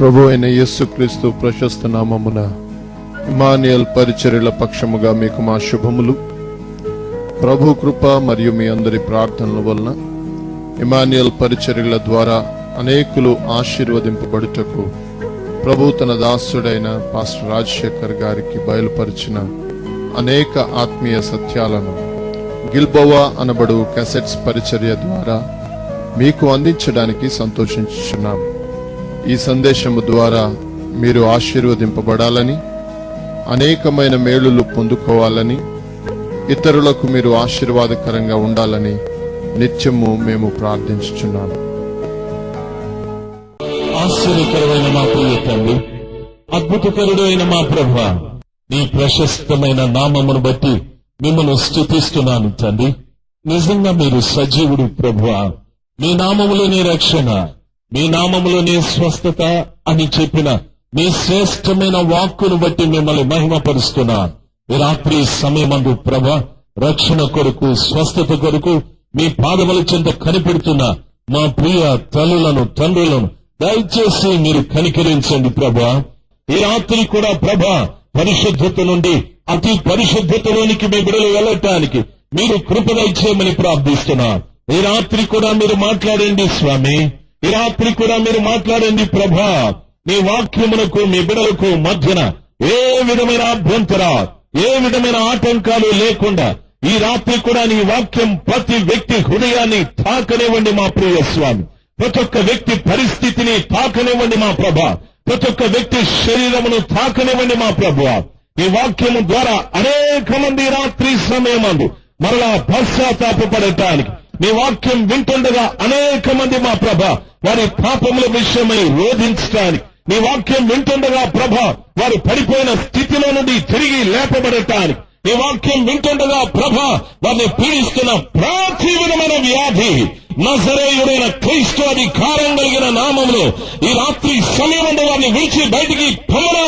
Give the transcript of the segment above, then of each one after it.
ప్రభు అయిన యేసుక్రీస్తు ప్రశస్త నామమున ఇమ్మానుయేల్ పరిచర్యల పక్షముగా మీకు మా శుభములు. ప్రభు కృప మరియు మీ అందరి ప్రార్థనల వలన ఇమ్మానుయేల్ పరిచర్యల ద్వారా అనేకులు ఆశీర్వదింపబడుటకు ప్రభు తన దాసుడైన పాస్టర్ రాజశేఖర్ గారికి బయలుపరిచిన అనేక ఆత్మీయ సత్యాలను గిల్బోవా అనబడు క్యాసెట్స్ పరిచర్య ద్వారా మీకు అందించడానికి సంతోషించుచున్నాం. ఈ సందేశము ద్వారా మీరు ఆశీర్వదింపబడాలని, అనేకమైన మేలులు పొందుకోవాలని, ఇతరులకు మీరు ఆశీర్వాదకరంగా ఉండాలని నిత్యము మేము ప్రార్థించుచున్నాము. ఆశ్చర్యకరమైన మా ప్రియ తండ్రి, అద్భుతకరుడు అయిన మా ప్రభువా, నీ ప్రశస్తమైన నామమును బట్టి మిమ్మల్ని స్తుతిస్తున్నాను తండ్రి. నిజంగా మీరు సజీవుడు ప్రభువా. మీ నామములోనే రక్షణ, మీ నామములోనే స్వస్థత అని చెప్పిన మీ శ్రేష్టమైన వాక్కును బట్టి మిమ్మల్ని మహిమపరుస్తున్నా. ఈ రాత్రి సమయమందు ప్రభా, రక్షణ కొరకు, స్వస్థత కొరకు మీ పాదముల చెంత కనిపెడుతున్న మా ప్రియ తల్లులను, తండ్రులను దయచేసి మీరు కనికరించండి ప్రభా. ఈ రాత్రి కూడా ప్రభా, పరిశుద్ధత నుండి అతి పరిశుద్ధతలోనికి మీ బిడ్డలు వెళ్ళటానికి మీరు కృప దయచేయమని ప్రార్థిస్తున్నా. ఈ రాత్రి కూడా మీరు మాట్లాడండి స్వామి. ఈ రాత్రి కూడా మీరు మాట్లాడండి ప్రభా. నీ వాక్యమునకు మీ బిడ్డలకు మధ్యన ఏ విధమైన అభ్యంతర, ఏ విధమైన ఆటంకాలు లేకుండా ఈ రాత్రి కూడా నీ వాక్యం ప్రతి వ్యక్తి హృదయాన్ని తాకనివ్వండి మా ప్రియ స్వామి. ప్రతి ఒక్క వ్యక్తి పరిస్థితిని తాకనివ్వండి మా ప్రభా. ప్రతి ఒక్క వ్యక్తి శరీరమును తాకనివ్వండి మా ప్రభువా. ఈ వాక్యము ద్వారా అనేక మంది రాత్రి సమయమందు మరలా పశ్చాత్తాపపడటానికి నీ వాక్యం వింటుండగా అనేక మంది మా ప్రభ వారి పాపముల విషయమై రోధించడానికి, నీ వాక్యం వింటుండగా ప్రభ వారు పడిపోయిన స్థితిలో నుండి తిరిగి లేపబడటానికి, నీ వాక్యం వింటుండగా ప్రభ వారిని పీడిస్తున్న ప్రతి విధమైన వ్యాధి నజరేయుడైన క్రీస్తు అధికారం కలిగిన నామములో ఈ రాత్రి సమయమందు వారిని విడిచి బయటికి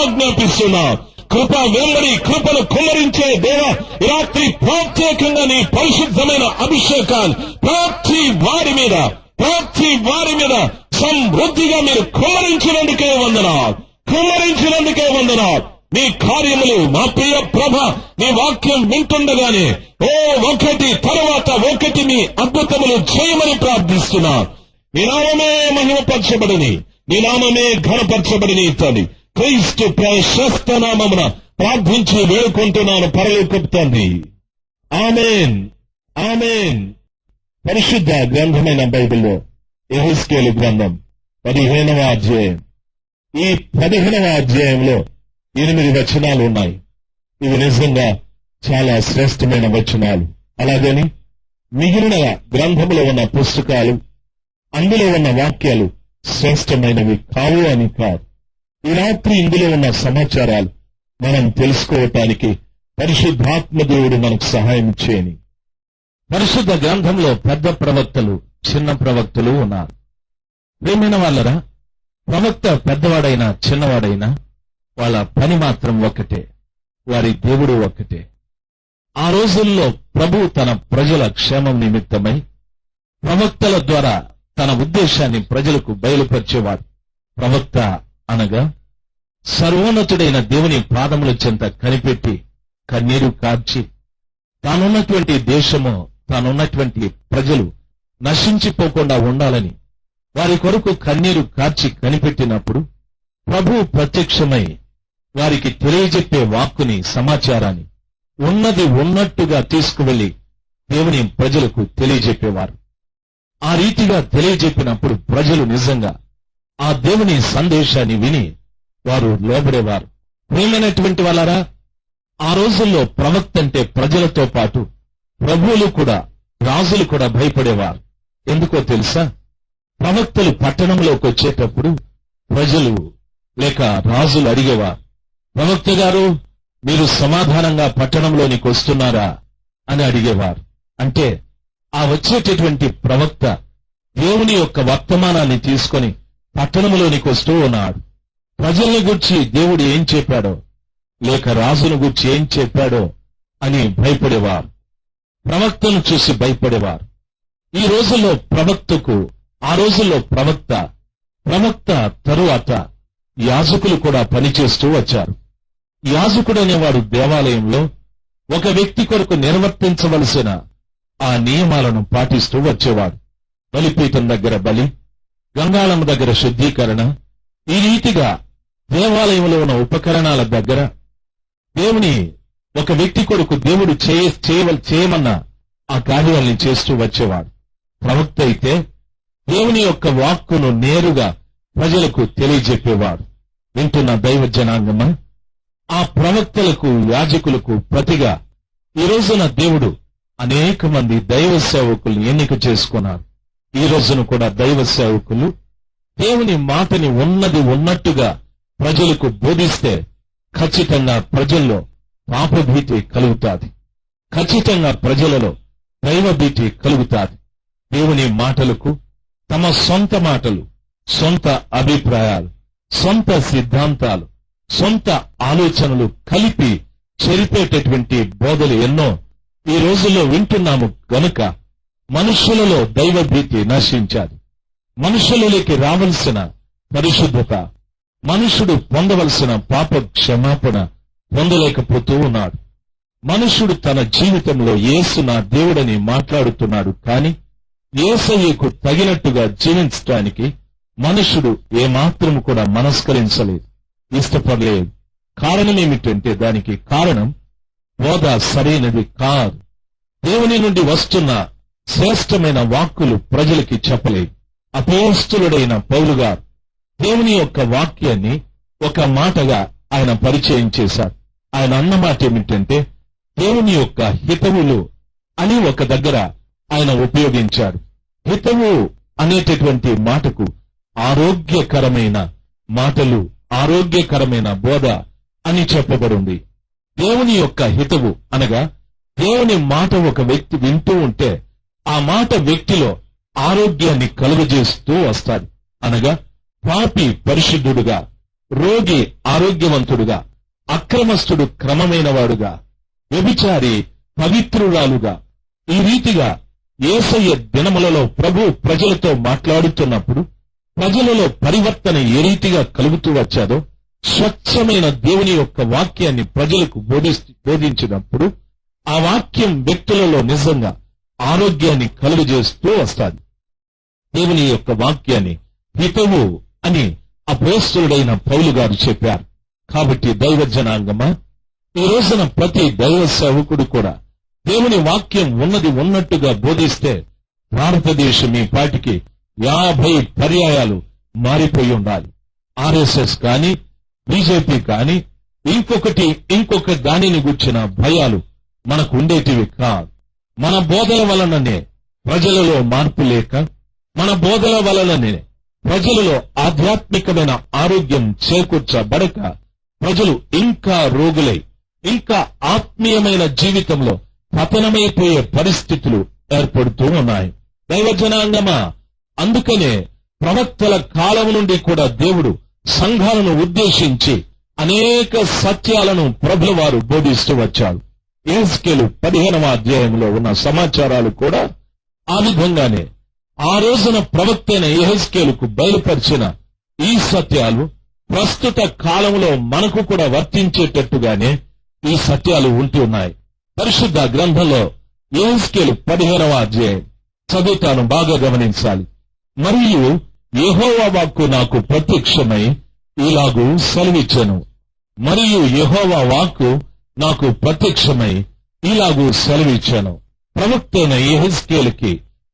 ఆజ్ఞాపిస్తున్నా. కృప వెంబడి కృపను కుమ్మరించే దేవ, ఈ రాత్రి ప్రత్యేకంగా నీ పరిశుద్ధమైన అభిషేకాన్ని ప్రతి వారి మీద సమృద్ధిగా మీరు కుమ్మరించినందుకే వందనాలు. నీ కార్యములు మా ప్రియ ప్రభ, నీ వాక్యం వింటుండగానే ఒకటి తర్వాత ఒకటి మీ అద్భుతములు చేయమని ప్రార్థిస్తున్నా. నీ నామమే మహిమపరచబడని, నీ నామమే ఘనపరచబడని తండ్రి క్రీస్తు ప్రశస్త నామమున ప్రార్థించి వేడుకుంటున్నాను పరలోకపు తండ్రి. ఆమేన్, ఆమేన్. పరిశుద్ధ గ్రంథమైన బైబిల్లో యెహెజ్కేలు గ్రంథం 15వ అధ్యాయం. ఈ 15వ అధ్యాయంలో 8 వచనాలు ఉన్నాయి. ఇవి నిజంగా చాలా శ్రేష్టమైన వచనాలు. అలాగని మిగిలిన గ్రంథములో ఉన్న పుస్తకాలు, అందులో ఉన్న వాక్యాలు శ్రేష్టమైనవి కావు అని కాదు. ఈ రాత్రి ఇందులో ఉన్న సమాచారాలు మనం తెలుసుకోవటానికి పరిశుద్ధాత్మ దేవుడు మనకు సహాయం చేయని. పరిశుద్ధ గ్రంథంలో పెద్ద ప్రవక్తలు, చిన్న ప్రవక్తలు ఉన్నారు. ప్రియమైన వాళ్ళరా, ప్రవక్త పెద్దవాడైనా చిన్నవాడైనా వాళ్ళ పని మాత్రం ఒక్కటే, వారి దేవుడు ఒక్కటే. ఆ రోజుల్లో ప్రభు తన ప్రజల క్షేమం నిమిత్తమై ప్రవక్తల ద్వారా తన ఉద్దేశాన్ని ప్రజలకు బయలుపరిచేవాడు. ప్రవక్త అనగా సర్వోన్నతుడైన దేవుని పాదముల చెంత కనిపెట్టి కన్నీరు కార్చి తానున్నటువంటి దేశము, తానున్నటువంటి ప్రజలు నశించిపోకుండా ఉండాలని వారి కొరకు కన్నీరు కార్చి కనిపెట్టినప్పుడు ప్రభు ప్రత్యక్షమై వారికి తెలియజెప్పే వాక్కుని, సమాచారాన్ని ఉన్నది ఉన్నట్టుగా తీసుకువెళ్లి దేవుని ప్రజలకు తెలియజెప్పేవారు. ఆ రీతిగా తెలియజెప్పినప్పుడు ప్రజలు నిజంగా ఆ దేవుని సందేశాన్ని విని వారు లోబడేవారు. ప్రియమైనటువంటి వాళ్ళారా, ఆ రోజుల్లో ప్రవక్త అంటే ప్రజలతో పాటు ప్రభువులు కూడా, రాజులు కూడా భయపడేవారు. ఎందుకో తెలుసా? ప్రవక్తలు పట్టణంలోకి వచ్చేటప్పుడు ప్రజలు లేక రాజులు అడిగేవారు, ప్రవక్త గారు మీరు సమాధానంగా పట్టణంలోనికి వస్తున్నారా అని అడిగేవారు. అంటే ఆ వచ్చేటటువంటి ప్రవక్త దేవుని యొక్క వర్తమానాన్ని తీసుకొని పట్టణంలోనికి వస్తూ ఉన్నాడు. ప్రజల్ని గురించి దేవుడు ఏం చెప్పాడో లేక రాజును గురించి ఏం చెప్పాడో అని భయపడేవారు. ప్రవక్తను చూసి భయపడేవారు. ఈ రోజుల్లో ప్రవక్తకు, ఆ రోజుల్లో ప్రవక్త తరువాత యాజకులు కూడా పనిచేస్తూ వచ్చారు. యాజకుడనేవాడు దేవాలయంలో ఒక వ్యక్తి కొరకు నిర్వర్తించవలసిన ఆ నియమాలను పాటిస్తూ వచ్చేవాడు. బలిపీఠం దగ్గర బలి, గంగాళం దగ్గర శుద్ధీకరణ, ఈ రీతిగా దేవాలయంలో ఉన్న ఉపకరణాల దగ్గర దేవుని ఒక వ్యక్తి కొరకు దేవుడు చేయమన్న ఆ కార్యాలను చేస్తూ వచ్చేవాడు. ప్రవక్త అయితే దేవుని యొక్క వాక్కును నేరుగా ప్రజలకు తెలియజెప్పేవాడు. వింటున్న దైవ జనాంగమా, ఆ ప్రవక్తలకు, యాజకులకు ప్రతిగా ఈ రోజున దేవుడు అనేక మంది దైవ సేవకులు ఎన్నిక చేసుకున్నారు. ఈ రోజున కూడా దైవ సేవకులు దేవుని మాటని ఉన్నది ఉన్నట్టుగా ప్రజలకు బోధిస్తే ఖచ్చితంగా ప్రజల్లో పాపభీతి కలుగుతాది. ఖచ్చితంగా ప్రజలలో దైవభీతి కలుగుతాది. దేవుని మాటలకు తమ సొంత మాటలు, సొంత అభిప్రాయాలు, సొంత సిద్ధాంతాలు, సొంత ఆలోచనలు కలిపి చెరిపేటటువంటి బోధలు ఎన్నో ఈ రోజుల్లో వింటున్నాము గనుక మనుషులలో దైవభీతి నశించాలి. మనుషులలోకి రావలసిన పరిశుద్ధత, మనుషుడు పొందవలసిన పాప క్షమాపణ పొందలేకపోతూ ఉన్నాడు. మనుషుడు తన జీవితంలో యేసు నా దేవుడని మాట్లాడుతున్నాడు, కానీ యేసయ్యకు తగినట్టుగా జీవించడానికి మనుషుడు ఏమాత్రము కూడా మనస్కరించలేదు, ఇష్టపడలేదు. కారణం ఏమిటంటే దానికి కారణం బోధ సరైనది కాదు. దేవుని నుండి వస్తున్న శ్రేష్టమైన వాక్కులు ప్రజలకి చెప్పలేదు. అపోస్తలుడైన పౌలు గారు దేవుని యొక్క వాక్యాన్ని ఒక మాటగా ఆయన పరిచయం చేశారు. ఆయన అన్న మాట ఏమిటంటే దేవుని యొక్క హితవులు అని ఒక దగ్గర ఆయన ఉపయోగించాడు. హితవు అనేటటువంటి మాటకు ఆరోగ్యకరమైన మాటలు, ఆరోగ్యకరమైన బోధ అని చెప్పబడింది. దేవుని యొక్క హితవు అనగా దేవుని మాట ఒక వ్యక్తి వింటూ ఉంటే ఆ మాట వ్యక్తిలో ఆరోగ్యాన్ని కలుగజేస్తూ వస్తాడు. అనగా పాపి పరిశుద్ధుడుగా, రోగి ఆరోగ్యవంతుడుగా, అక్రమస్తుడు క్రమమైన వాడుగా, వ్యభిచారి పవిత్రురాలుగా, ఈ రీతిగా యేసయ్య దినములలో ప్రభు ప్రజలతో మాట్లాడుతున్నప్పుడు ప్రజలలో పరివర్తన ఏ రీతిగా కలుగుతూ వచ్చాదో, స్వచ్ఛమైన దేవుని యొక్క వాక్యాన్ని ప్రజలకు బోధించినప్పుడు ఆ వాక్యం వ్యక్తులలో నిజంగా ఆరోగ్యాన్ని కలుగజేస్తూ వస్తాది. దేవుని యొక్క వాక్యాన్ని హితవు అని అపోస్తలుడైన పౌలు గారు చెప్పారు. కాబట్టి దైవ జనాంగమా, ఈ రోజున ప్రతి దైవ సేవకుడు కూడా దేవుని వాక్యం ఉన్నది ఉన్నట్టుగా బోధిస్తే భారతదేశం ఈ పాటికి 50 పర్యాయాలు మారిపోయి ఉండాలి. ఆర్ఎస్ఎస్ కానీ, బీజేపీ కానీ, ఇంకొక దానిని గుర్చిన భయాలు మనకు ఉండేటివి కాదు. మన బోధల వలననే ప్రజలలో మార్పు లేక, మన బోధల వలననే ప్రజలలో ఆధ్యాత్మికమైన ఆరోగ్యం చేకూర్చబడక ప్రజలు ఇంకా రోగులై, ఇంకా ఆత్మీయమైన జీవితంలో పతనమైపోయే పరిస్థితులు ఏర్పడుతూ ఉన్నాయి. దైవజనాంగమా, అందుకనే ప్రవక్తల కాలం నుండి కూడా దేవుడు సంఘాలను ఉద్దేశించి అనేక సత్యాలను ప్రభుల వారు బోధిస్తూ వచ్చారు. యెహెజ్కేలు 15వ అధ్యాయంలో ఉన్న సమాచారాలు కూడా ఆ విధంగానే ఆ రోజున ప్రవక్త అయిన యెహెజ్కేలుకు బయలుపరిచిన ఈ సత్యాలు ప్రస్తుత కాలంలో మనకు కూడా వర్తించేటట్టుగానే ఈ సత్యాలు ఉంటున్నాయి. పరిశుద్ధ గ్రంథంలో యెహెజ్కేలు 15వ అధ్యాయం చదువుతాను, బాగా గమనించాలి. మరియు యెహోవా వాక్కు నాకు ప్రత్యక్షమై ఇలాగూ సెలవిచ్చెను. మరియు యెహోవా వాక్కు నాకు ప్రత్యక్షమై ఇలాగూ సెలవిచ్చాను. ప్రవక్త అయిన యెహెజ్కేలుకి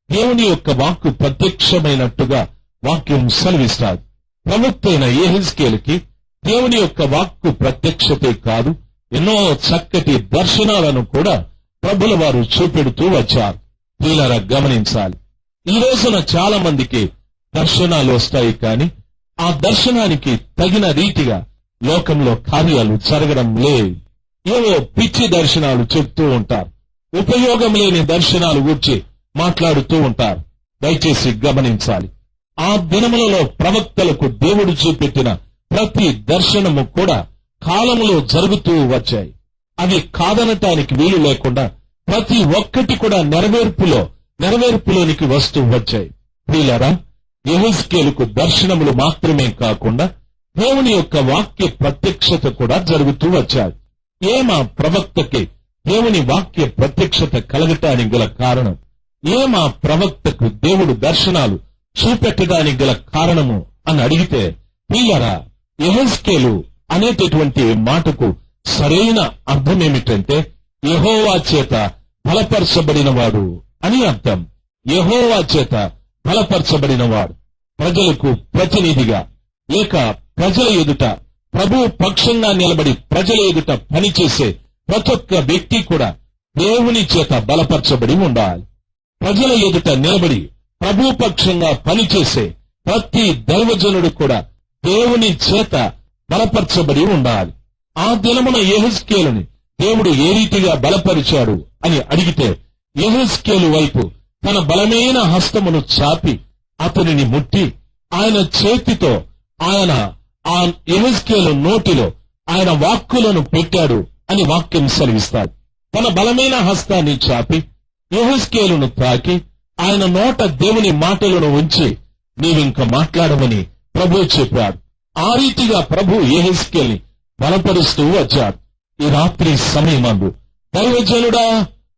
దేవుని యొక్క వాక్కు ప్రత్యక్షమైనట్టుగా వాక్యం సెలవిస్తాడు. ప్రవక్త అయిన యెహెజ్కేలుకి దేవుని యొక్క వాక్కు ప్రత్యక్షతే కాదు, ఎన్నో చక్కటి దర్శనాలను కూడా ప్రభుల వారు చూపెడుతూ వచ్చారు. ప్రియులారా, గమనించాలి. ఈ రోజున చాలా మందికి దర్శనాలు వస్తాయి, కానీ ఆ దర్శనానికి తగిన రీతిగా లోకంలో కార్యాలు జరగడం లేదు. ఏవో పిచ్చి దర్శనాలు చెప్తూ ఉంటారు, ఉపయోగం లేని దర్శనాలు గురించి మాట్లాడుతూ ఉంటారు. దయచేసి గమనించాలి. ఆ దినములలో ప్రవక్తలకు దేవుడు చూపెట్టిన ప్రతి దర్శనము కూడా కాలములో జరుగుతూ వచ్చాయి. అవి కాదనటానికి వీలు లేకుండా ప్రతి ఒక్కటి కూడా నెరవేర్పులోనికి వస్తూ వచ్చాయి. ప్రియులారా, యెహెజ్కేలుకు దర్శనములు మాత్రమే కాకుండా దేవుని యొక్క వాక్య ప్రత్యక్షత కూడా జరుగుతూ వచ్చాయి. ఏమా ప్రవక్తకి దేవుని వాక్య ప్రత్యక్షత కలగటానికి గల కారణం, ఏమా ప్రవక్తకు దేవుడు దర్శనాలు చూపెట్టడానికి గల కారణము అని అడిగితే, పిల్లరా, యెహెజ్కేలు అనేటటువంటి మాటకు సరైన అర్థం ఏమిటంటే యెహోవా చేత బలపరచబడినవాడు అని అర్థం. యెహోవా చేత బలపరచబడినవాడు, ప్రజలకు ప్రతినిధిగా లేక ప్రజల ఎదుట ప్రభు పక్షంగా నిలబడి ప్రజల ఎదుట పనిచేసే ప్రతి ఒక్క వ్యక్తి కూడా దేవుని చేత బలపరచబడి ఉండాలి. ప్రజల ఎదుట నిలబడి ప్రభు పక్షంగా పనిచేసే ప్రతి దైవజనుడు కూడా దేవుని చేత బలపరచబడి ఉండాలి. ఆ దినమున యెహెజ్కేలుని దేవుడు ఏ రీతిగా బలపరిచాడు అని అడిగితే, యెహెజ్కేలు వైపు తన బలమైన హస్తమును చాపి అతనిని ముట్టి ఆయన చేతితో ఆయన ఆ యెహెజ్కేలు నోటిలో ఆయన వాక్కులను పెట్టాడు అని వాక్యం సెలవిస్తాడు. తన బలమైన హస్తాన్ని చాపి యెహెజ్కేలును తాకి ఆయన నోట దేవుని మాటలను ఉంచి నీవింక మాట్లాడమని ప్రభు చెప్పాడు. ఆ రీతిగా ప్రభు యెహెజ్కేలుని బలపరుస్తూ వచ్చాడు. ఈ రాత్రి సమయమందు దైవజనుడా,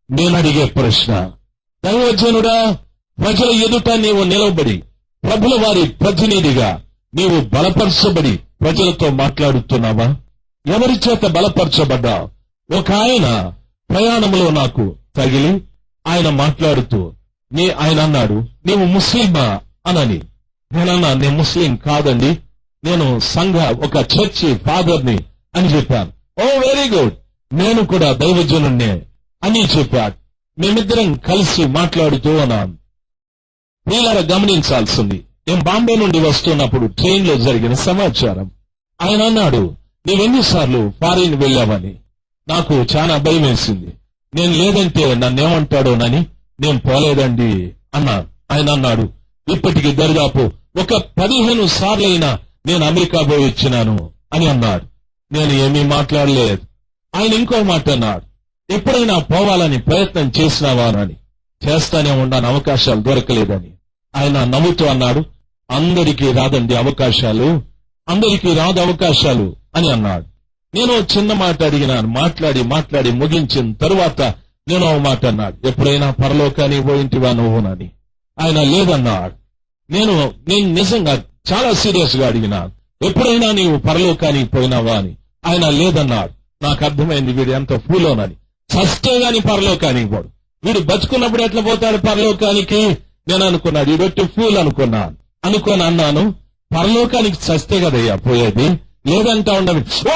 నేనడిగే ప్రశ్న, దైవజనుడా, ప్రజల ఎదుట నీవు నిలబడి ప్రభుల వారి ప్రతినిధిగా నీవు బలపరచబడి ప్రజలతో మాట్లాడుతున్నావా? ఎవరి చేత బలపరచబడ్డావు? ఒక ఆయన ప్రయాణంలో నాకు తగిలి ఆయన మాట్లాడుతూ ఆయన అన్నాడు, నీవు ముస్లిమా అనని. నేనన్నా, నేను ముస్లిం కాదండి, నేను ఒక చర్చి ఫాదర్ని అని చెప్పాను. ఓ వెరీ గుడ్, నేను కూడా దైవజనుణ్ణే అని చెప్పాడు. మేమిద్దరం కలిసి మాట్లాడుతూ ఉన్నాను. వీళ్ళ గమనించాల్సింది, నేను బాంబే నుండి వస్తున్నప్పుడు ట్రైన్ లో జరిగిన సమాచారం. ఆయన అన్నాడు, నీవెన్నిసార్లు ఫారిన్ వెళ్ళావని. నాకు చాలా భయం వేసింది. నేను లేదంటే నన్నేమంటాడోనని నేను పోలేదండి అన్నాను. ఆయన అన్నాడు, ఇప్పటికి దరిదాపు ఒక 15 సార్లైనా నేను అమెరికా పోయి వచ్చినాను అని అన్నాడు. నేను ఏమీ మాట్లాడలేదు. ఆయన ఇంకో మాట అన్నాడు, ఎప్పుడైనా పోవాలని ప్రయత్నం చేసినావా అని. చేస్తానే ఉన్నాను, అవకాశాలు దొరకలేదని. ఆయన నవ్వుతూ అన్నాడు, అందరికీ రాదండి అవకాశాలు, అందరికీ రాదు అవకాశాలు అని అన్నాడు. నేను చిన్న మాట అడిగినాను. మాట్లాడి ముగించిన తరువాత నేను ఒక మాట అన్నాడు, ఎప్పుడైనా పరలోకానికి పోయింటివా నువ్వునని. ఆయన లేదన్నాడు. నేను నిజంగా చాలా సీరియస్ గా అడిగినాను, ఎప్పుడైనా నీవు పరలోకానికి పోయినావా అని. ఆయన లేదన్నాడు. నాకు అర్థమైంది, వీడు ఎంత ఫూలోనని. చస్తే గాని పరలోకానికి పోడు, వీడు బతుకున్నప్పుడు ఎట్లా పోతాడు పరలోకానికి. నేను అనుకున్నాడు, వీడొట్టి ఫూల్ అనుకున్నాను. అన్నాను, పరలోకానికి చస్తే కదయ్యా పోయేది, లేదంటా ఉండదు. ఓ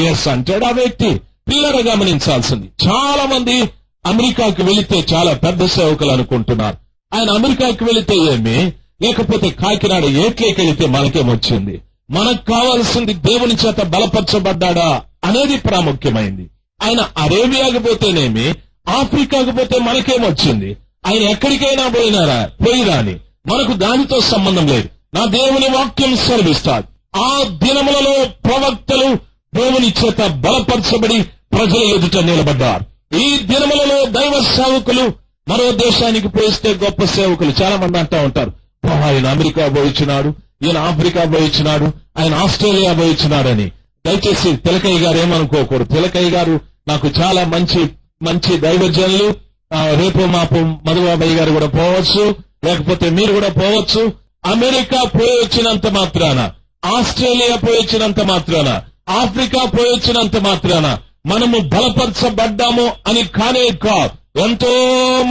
ఎస్ అంటాడు ఆ వ్యక్తి. పిల్లలు గమనించాల్సింది, చాలా మంది అమెరికాకి వెళితే చాలా పెద్ద సేవకులు అనుకుంటున్నారు. ఆయన అమెరికాకి వెళితే ఏమి, లేకపోతే కాకినాడ ఏట్లేకి వెళితే మనకేమొచ్చింది. మనకు కావాల్సింది దేవుని చేత బలపరచబడ్డాడా అనేది ప్రాముఖ్యమైంది. ఆయన అరేబియాకి పోతేనేమి, ఆఫ్రికాకు పోతే మనకేమొచ్చింది. ఆయన ఎక్కడికైనా పోయిరా అని మనకు దానితో సంబంధం లేదు. నా దేవుని వాక్యం సెలవిస్తాడు, ఆ దినములలో ప్రవక్తలు దేవుని చేత బలపరచబడి ప్రజల ఎదుట నిలబడ్డారు. ఈ దినములలో దైవ సేవకులు మరో దేశానికి పోయిస్తే గొప్ప సేవకులు చాలా మంది అంటా ఉంటారు, ఆయన అమెరికా పోయిచ్చినాడు, ఈయన ఆఫ్రికా పోయిచ్చినాడు, ఆయన ఆస్ట్రేలియా పోయిచ్చినాడని. దయచేసి తిలకయ్య గారు ఏమనుకోకూడదు. తిలకయ్య గారు నాకు చాలా మంచి దైవజనులు. రేపు మాపు మధుబాబాయి గారు కూడా పోవచ్చు, లేకపోతే మీరు కూడా పోవచ్చు. అమెరికా పోయి వచ్చినంత మాత్రాన, ఆస్ట్రేలియా పోయి వచ్చినంత మాత్రాన, ఆఫ్రికా పోయి వచ్చినంత మాత్రాన మనము బలపరచబడ్డాము అని కానే కాదు. ఎంతో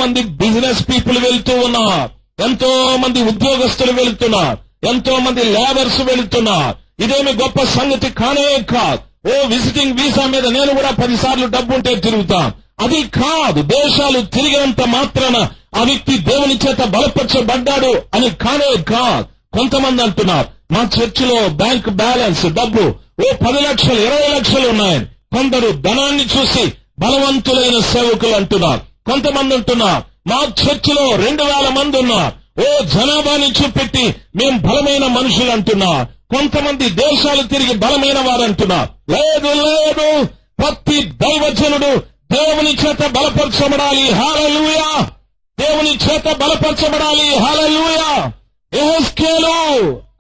మంది బిజినెస్ పీపుల్ వెళ్తూ ఉన్నారు, ఎంతో మంది ఉద్యోగస్తులు వెళ్తున్నారు, ఎంతో మంది లేబర్స్ వెళ్తున్నారు. ఇదేమి గొప్ప సంగతి కానే కాదు. ఓ విజిటింగ్ వీసా మీద నేను కూడా 10 సార్లు డబ్బుంటే తిరుగుతాను, అది కాదు. దేశాలు తిరిగినంత మాత్రాన ఆ వ్యక్తి దేవుని చేత బలపరచబడ్డాడు అని కానే కాదు. కొంతమంది అంటున్నారు, మా చర్చిలో బ్యాంక్ బ్యాలెన్స్ డబ్బు 10 లక్షలు 20 లక్షలు ఉన్నాయని. కొందరు ధనాన్ని చూసి బలవంతులైన సేవకులు అంటున్నారు. కొంతమంది అంటున్నారు, మా చర్చిలో 2000 మంది ఉన్నారు, జనాభాని చూపెట్టి మేం బలమైన మనుషులు అంటున్నారు. కొంతమంది దేశాలు తిరిగి బలమైన వారు అంటున్నారు. లేదు, ప్రతి దైవజనుడు దేవుని చేత బలపరచబడాలి. హల్లెలూయా! దేవుని చేత బలపరచబడాలి. హల్లెలూయా! యెహెజ్కేలు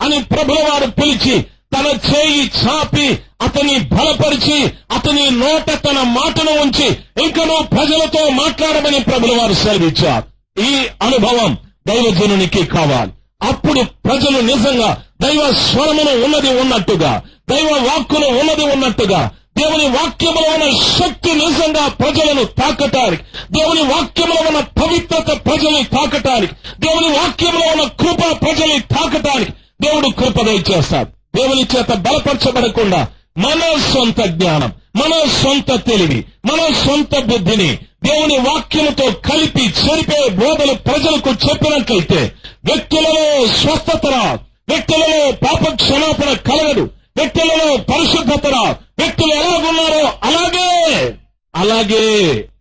అని ప్రభువు వారు పిలిచి తన చేయి చాపి అతని బలపరిచి అతని నోట తన మాటను ఉంచి ఇంకనూ ప్రజలతో మాట్లాడమని ప్రభుల వారు సెలవిచ్చారు. ఈ అనుభవం దైవజనునికి కావాలి. అప్పుడు ప్రజలు నిజంగా దైవ స్వరమును ఉన్నది ఉన్నట్టుగా, దైవ వాక్కును ఉన్నది ఉన్నట్టుగా, దేవుని వాక్యములో ఉన్న శక్తి నిజంగా ప్రజలను తాకటానికి, దేవుని వాక్యములో ఉన్న పవిత్రత ప్రజల్ని తాకటానికి, దేవుని వాక్యంలో ఉన్న కృప ప్రజల్ని తాకటానికి దేవుడు కృప దయచేస్తాడు. దేవుని చేత బలపరచబడకుండా మన సొంత జ్ఞానం, మన సొంత తెలివి, మన సొంత బుద్ధిని దేవుని వాక్యముతో కలిపి చెరిపే బోధలు ప్రజలకు చెప్పినట్లయితే వ్యక్తులలో స్వస్థత రాదు, వ్యక్తులలో పాప క్షమాపణ కలగదు, వ్యక్తులలో పరిశుద్ధత రాదు. వ్యక్తులు ఎలాగున్నారో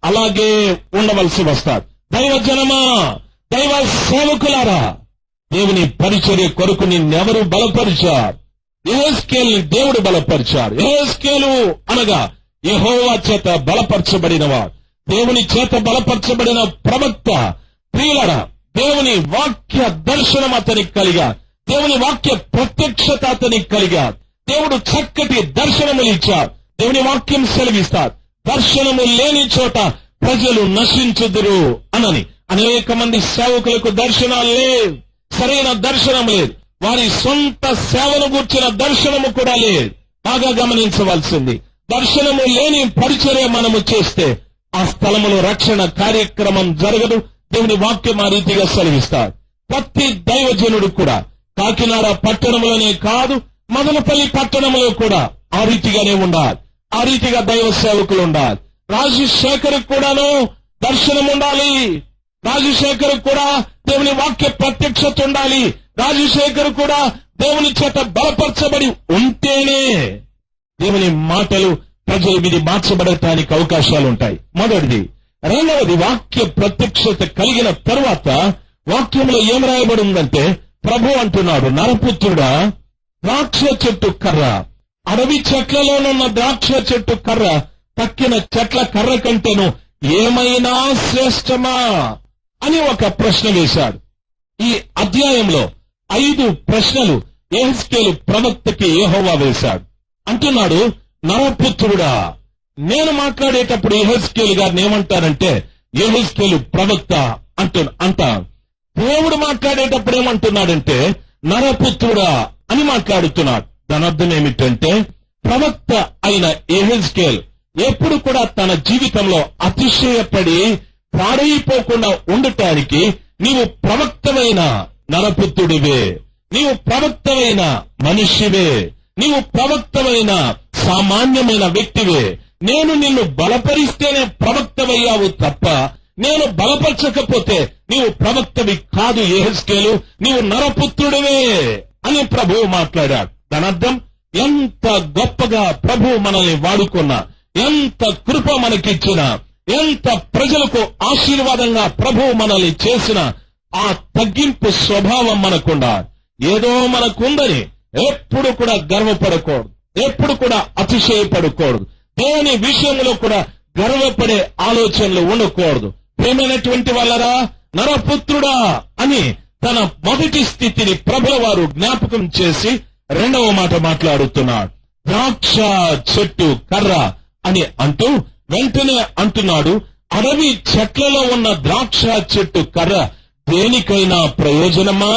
అలాగే ఉండవలసి వస్తారు. దైవ జనమా, దైవ సేవకులారా, దేవుని పరిచర్య కొరకు నిన్నెవరు బలపరిచారు? యెహెజ్కేలుని దేవుడు బలపరిచాడు. యెహెజ్కేలు అనగా యెహోవా చేత బలపరచబడినవాడు, దేవుని చేత బలపరచబడిన ప్రవక్త. ప్రియులారా, దేవుని వాక్య దర్శనం అతనికి కలిగా, దేవుని వాక్య ప్రత్యక్షత అతనికి కలిగా, దేవుడు చక్కటి దర్శనములు ఇచ్చాడు. దేవుని వాక్యం సెలవిస్తారు, దర్శనము లేని చోట ప్రజలు నశించుదురు అనని. అనేక మంది సేవకులకు దర్శనాలు లేవు, సరైన దర్శనం లేదు, వారి సొంత సేవను గూర్చిన దర్శనము కూడా లేదు. బాగా గమనించవలసింది, దర్శనము లేని పరిచర్య మనము చేస్తే ఆ స్థలములో రక్షణ కార్యక్రమం జరగదు. దేవుని వాక్యం ఆ రీతిగా సెలవిస్తారు. ప్రతి దైవజనుడు కూడా కాకినాడ పట్టణంలోనే కాదు, మదనపల్లి పట్టణంలో కూడా ఆ రీతిగానే ఉండాలి. ఆ రీతిగా దైవ సేవకులు ఉండాలి. రాజశేఖర్ కూడాను దర్శనం ఉండాలి. రాజశేఖర్ కూడా దేవుని వాక్య ప్రత్యక్షత ఉండాలి. రాజశేఖర్ కూడా దేవుని చేత బలపరచబడి ఉంటేనే దేవుని మాటలు ప్రజల మీద మార్చబడటానికి అవకాశాలు ఉంటాయి. మొదటిది. రెండవది, వాక్య ప్రత్యక్షత కలిగిన తరువాత వాక్యంలో ఏం రాయబడి ఉందంటే, ప్రభు అంటున్నాడు, నరపుత్రుడా, ద్రాక్ష చెట్టు కర్ర, అడవి చెట్లలోనున్న ద్రాక్ష చెట్టు కర్ర తక్కిన చెట్ల కర్ర కంటేను ఏమైనా శ్రేష్టమా అని ఒక ప్రశ్న వేశాడు. ఈ అధ్యాయంలో 5 ప్రశ్నలు యెహెజ్కేలు ప్రవక్తకి యెహోవా వేశాడు. అంటున్నాడు, నరపుత్రుడా. నేను మాట్లాడేటప్పుడు యెహెజ్కేలు గారిని ఏమంటారంటే, యెహెజ్కేలు ప్రవక్త అంటా. దేవుడు మాట్లాడేటప్పుడు ఏమంటున్నాడంటే, నరపుత్రుడా అని మాట్లాడుతున్నాడు. దాని అర్థం ఏమిటంటే, ప్రవక్త అయిన యెహెజ్కేలు ఎప్పుడు కూడా తన జీవితంలో అతిశయపడి పాడైపోకుండా ఉండటానికి నీవు ప్రవక్తమైన నరపుత్రుడివే, నీవు ప్రవక్తమైన మనిషివే, నీవు ప్రవక్తమైన సామాన్యమైన వ్యక్తివే. నేను నిన్ను బలపరిస్తేనే ప్రవక్తవయ్యావు తప్ప నేను బలపరచకపోతే నీవు ప్రవక్తవి కాదు యెహెజ్కేలు, నీవు నరపుత్రుడివే అని ప్రభువు మాట్లాడాడు. దాని అర్థం, ఎంత గొప్పగా ప్రభువు మనల్ని వాడుకున్నా, ఎంత కృప మనకిచ్చినా, ఎంత ప్రజలకు ఆశీర్వాదంగా ప్రభువు మనల్ని చేసిన ఆ తగ్గింపు స్వభావం మనకుండా, ఏదో మనకుందని ఎప్పుడు కూడా గర్వపడకూడదు, ఎప్పుడు కూడా అతిశయపడకూడదు, దేవుని విషయంలో కూడా గర్వపడే ఆలోచనలు ఉండకూడదు. ప్రియమైనటువంటి వాళ్ళరా, నరపుత్రుడా అని తన మొదటి స్థితిని ప్రభుల వారు జ్ఞాపకం చేసి రెండవ మాట మాట్లాడుతున్నాడు. ద్రాక్ష చెట్టు కర్ర అని అంటూ వెంటనే అంటున్నాడు, అడవి చెట్లలో ఉన్న ద్రాక్ష చెట్టు కర్ర దేనికైనా ప్రయోజనమా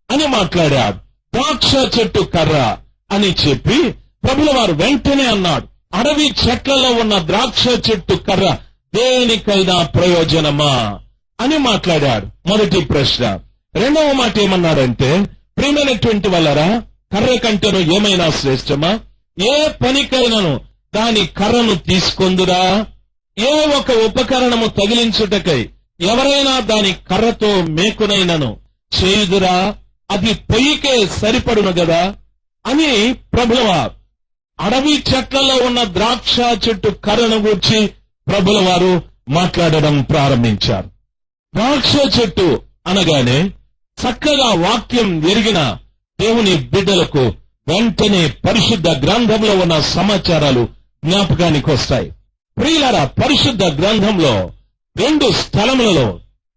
అని మాట్లాడాడు. ద్రాక్ష చెట్టు కర్ర అని చెప్పి ప్రభుల వారు వెంటనే అన్నాడు, అడవి చెట్లలో ఉన్న ద్రాక్ష చెట్టు కర్ర దేనికైనా ప్రయోజనమా అని మాట్లాడాడు. మొదటి ప్రశ్న. రెండవ మాట ఏమన్నాడంటే, ప్రియమైనటువంటి వాళ్ళరా, కర్ర కంటేను ఏమైనా శ్రేష్టమా? ఏ పనికైనాను దాని కర్రను తీసుకొందురా? ఏ ఒక ఉపకరణము తగిలించుటకై ఎవరైనా దాని కర్రతో మేకునైనను చేయుదురా? అది పొయ్యికే సరిపడును గదా అని ప్రభుల వారు అడవి చెట్లలో ఉన్న ద్రాక్ష చెట్టు కర్రను గూర్చి ప్రభుల వారు మాట్లాడడం ప్రారంభించారు. ద్రాక్ష చెట్టు అనగానే చక్కగా వాక్యం ఎరిగిన దేవుని బిడ్డలకు వెంటనే పరిశుద్ధ గ్రంథంలో ఉన్న సమాచారాలు జ్ఞాపకానికి వస్తాయి. ప్రియులారా, పరిశుద్ధ గ్రంథంలో 2 స్థలములలో